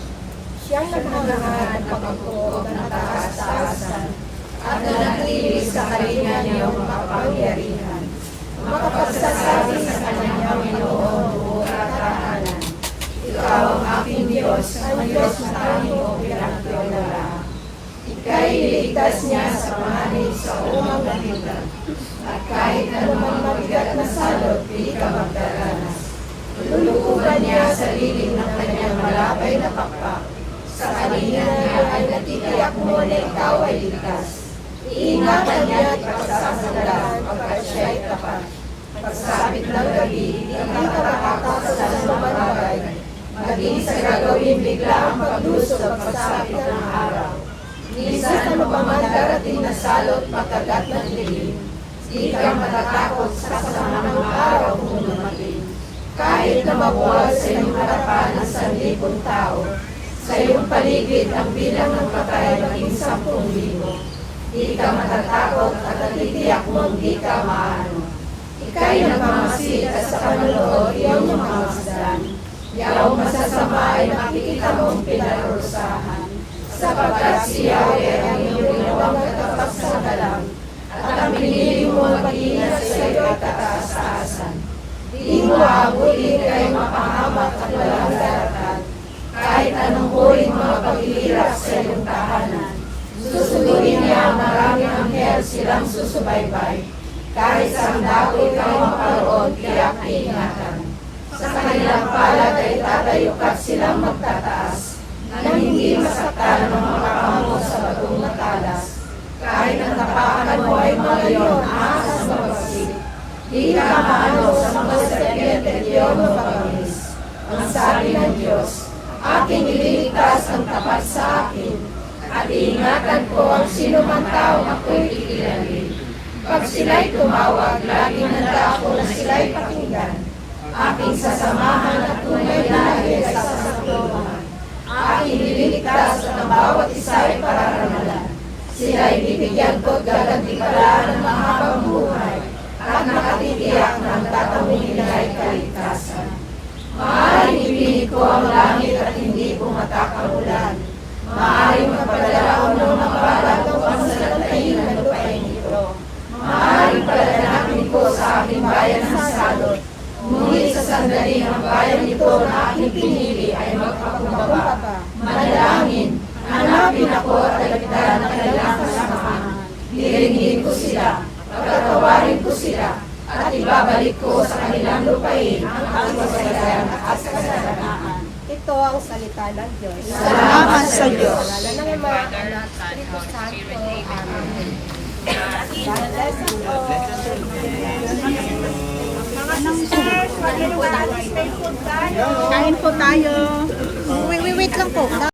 Siyang naghangaan ng pagkakuo ng mataas-taasan At nanatili sa kalinga niyong makapangyarihan. Makapagsasabi sa kanyang Panginoon buong katahanan. Ikaw ang aking Diyos, ang Diyos na tanging pinagtiwala. Ika'y niligtas niya sa panig sa umang nakita. At kahit anumang mabigat na salot, di ka magdaranas. Lulukuban niya sa lilim ng kanyang malapay na pakpak. Sa kanina niya ay natitiyak mo na ikaw ay ligtas. Iingatan niya at pagsasandalan pagkat siya'y tapat. Pagsapit ng gabi, di ka makakatas sa anumang bagay. Maging sa gagawin bigla ang paglusog pagsapit ng araw. Minsan ano pa man darating na salot pagkagat ng dilim. Di ka matatakot sa sama ng araw kung dumating. Kahit na mabuwal sa iyong harapan ang 1,000 tao, sa iyong paligid ang bilang ng patay maging 10,000. Di ka matatakot at natitiyak mong di ka maano. Ika'y nagmamasid at sa kanunood iyong mamamasdan. Yaong masasama ay nakikita mong pinarusahan. Sapagkat si Yahweh ang iyong ginawang katapat sa galang, at ang pinili mo mag-ingat sa iyo at kataas-taasan. Di mo aabulin kay mapahamak at walang daratan, kahit anong huling mga paghihirap sa iyong tahanan. Susunduin niya ang maraming anghel silang susubaybay, kahit sa dako ikaw maparoon, tiyak iingatan. Sa kanilang palad ay tatayukat silang magtataas, na hindi masaktan ng mga kamo sa batong matalas. Kahit ang tapakan mo ay malayon, ahas mabagsik. Di ka maano sa mga serpiente diyon mapagamis. Ang sabi ng Diyos, aking ililigtas ang tapat sa akin, at iingatan ko ang sinumang taong ako'y ikilalin. Pag sila'y tumawag, laging handa ako na sila'y pakinggan. Aking sasamahan at tunay na sa sasaklohan. Aking nililigtas at ang bawat isa ay pararamalan. Sila'y bibigyan ko at gagantipalaan ng mahabang buhay, at nakatitiyak na ang tatawin nila ay kaligtasan. Maaaring ipinig ko ang langit at hindi pumatak ang ulan. Maaaring magpadala ako ng mga balat upang salatayin ang lupain ito. Maaaring padalanakin ko sa aking bayan ng salot. Ngunit sa sandali ng bayan ito na aking pinili ay magpakumbaba. Manalangin, hanapin ako at alagdan ang kanilang kasamahan. Diringin ko sila, pagkatawarin ko sila, at ibabalik ko sa kanilang lupain ang kasaysayan at kasaganaan. Ito ang salita ng Diyos. Salamat sa Diyos. Sa ngalan ng Ama, Anak, Espiritu Santo. Amen. God bless you all. Kain po tayo. Wait lang po.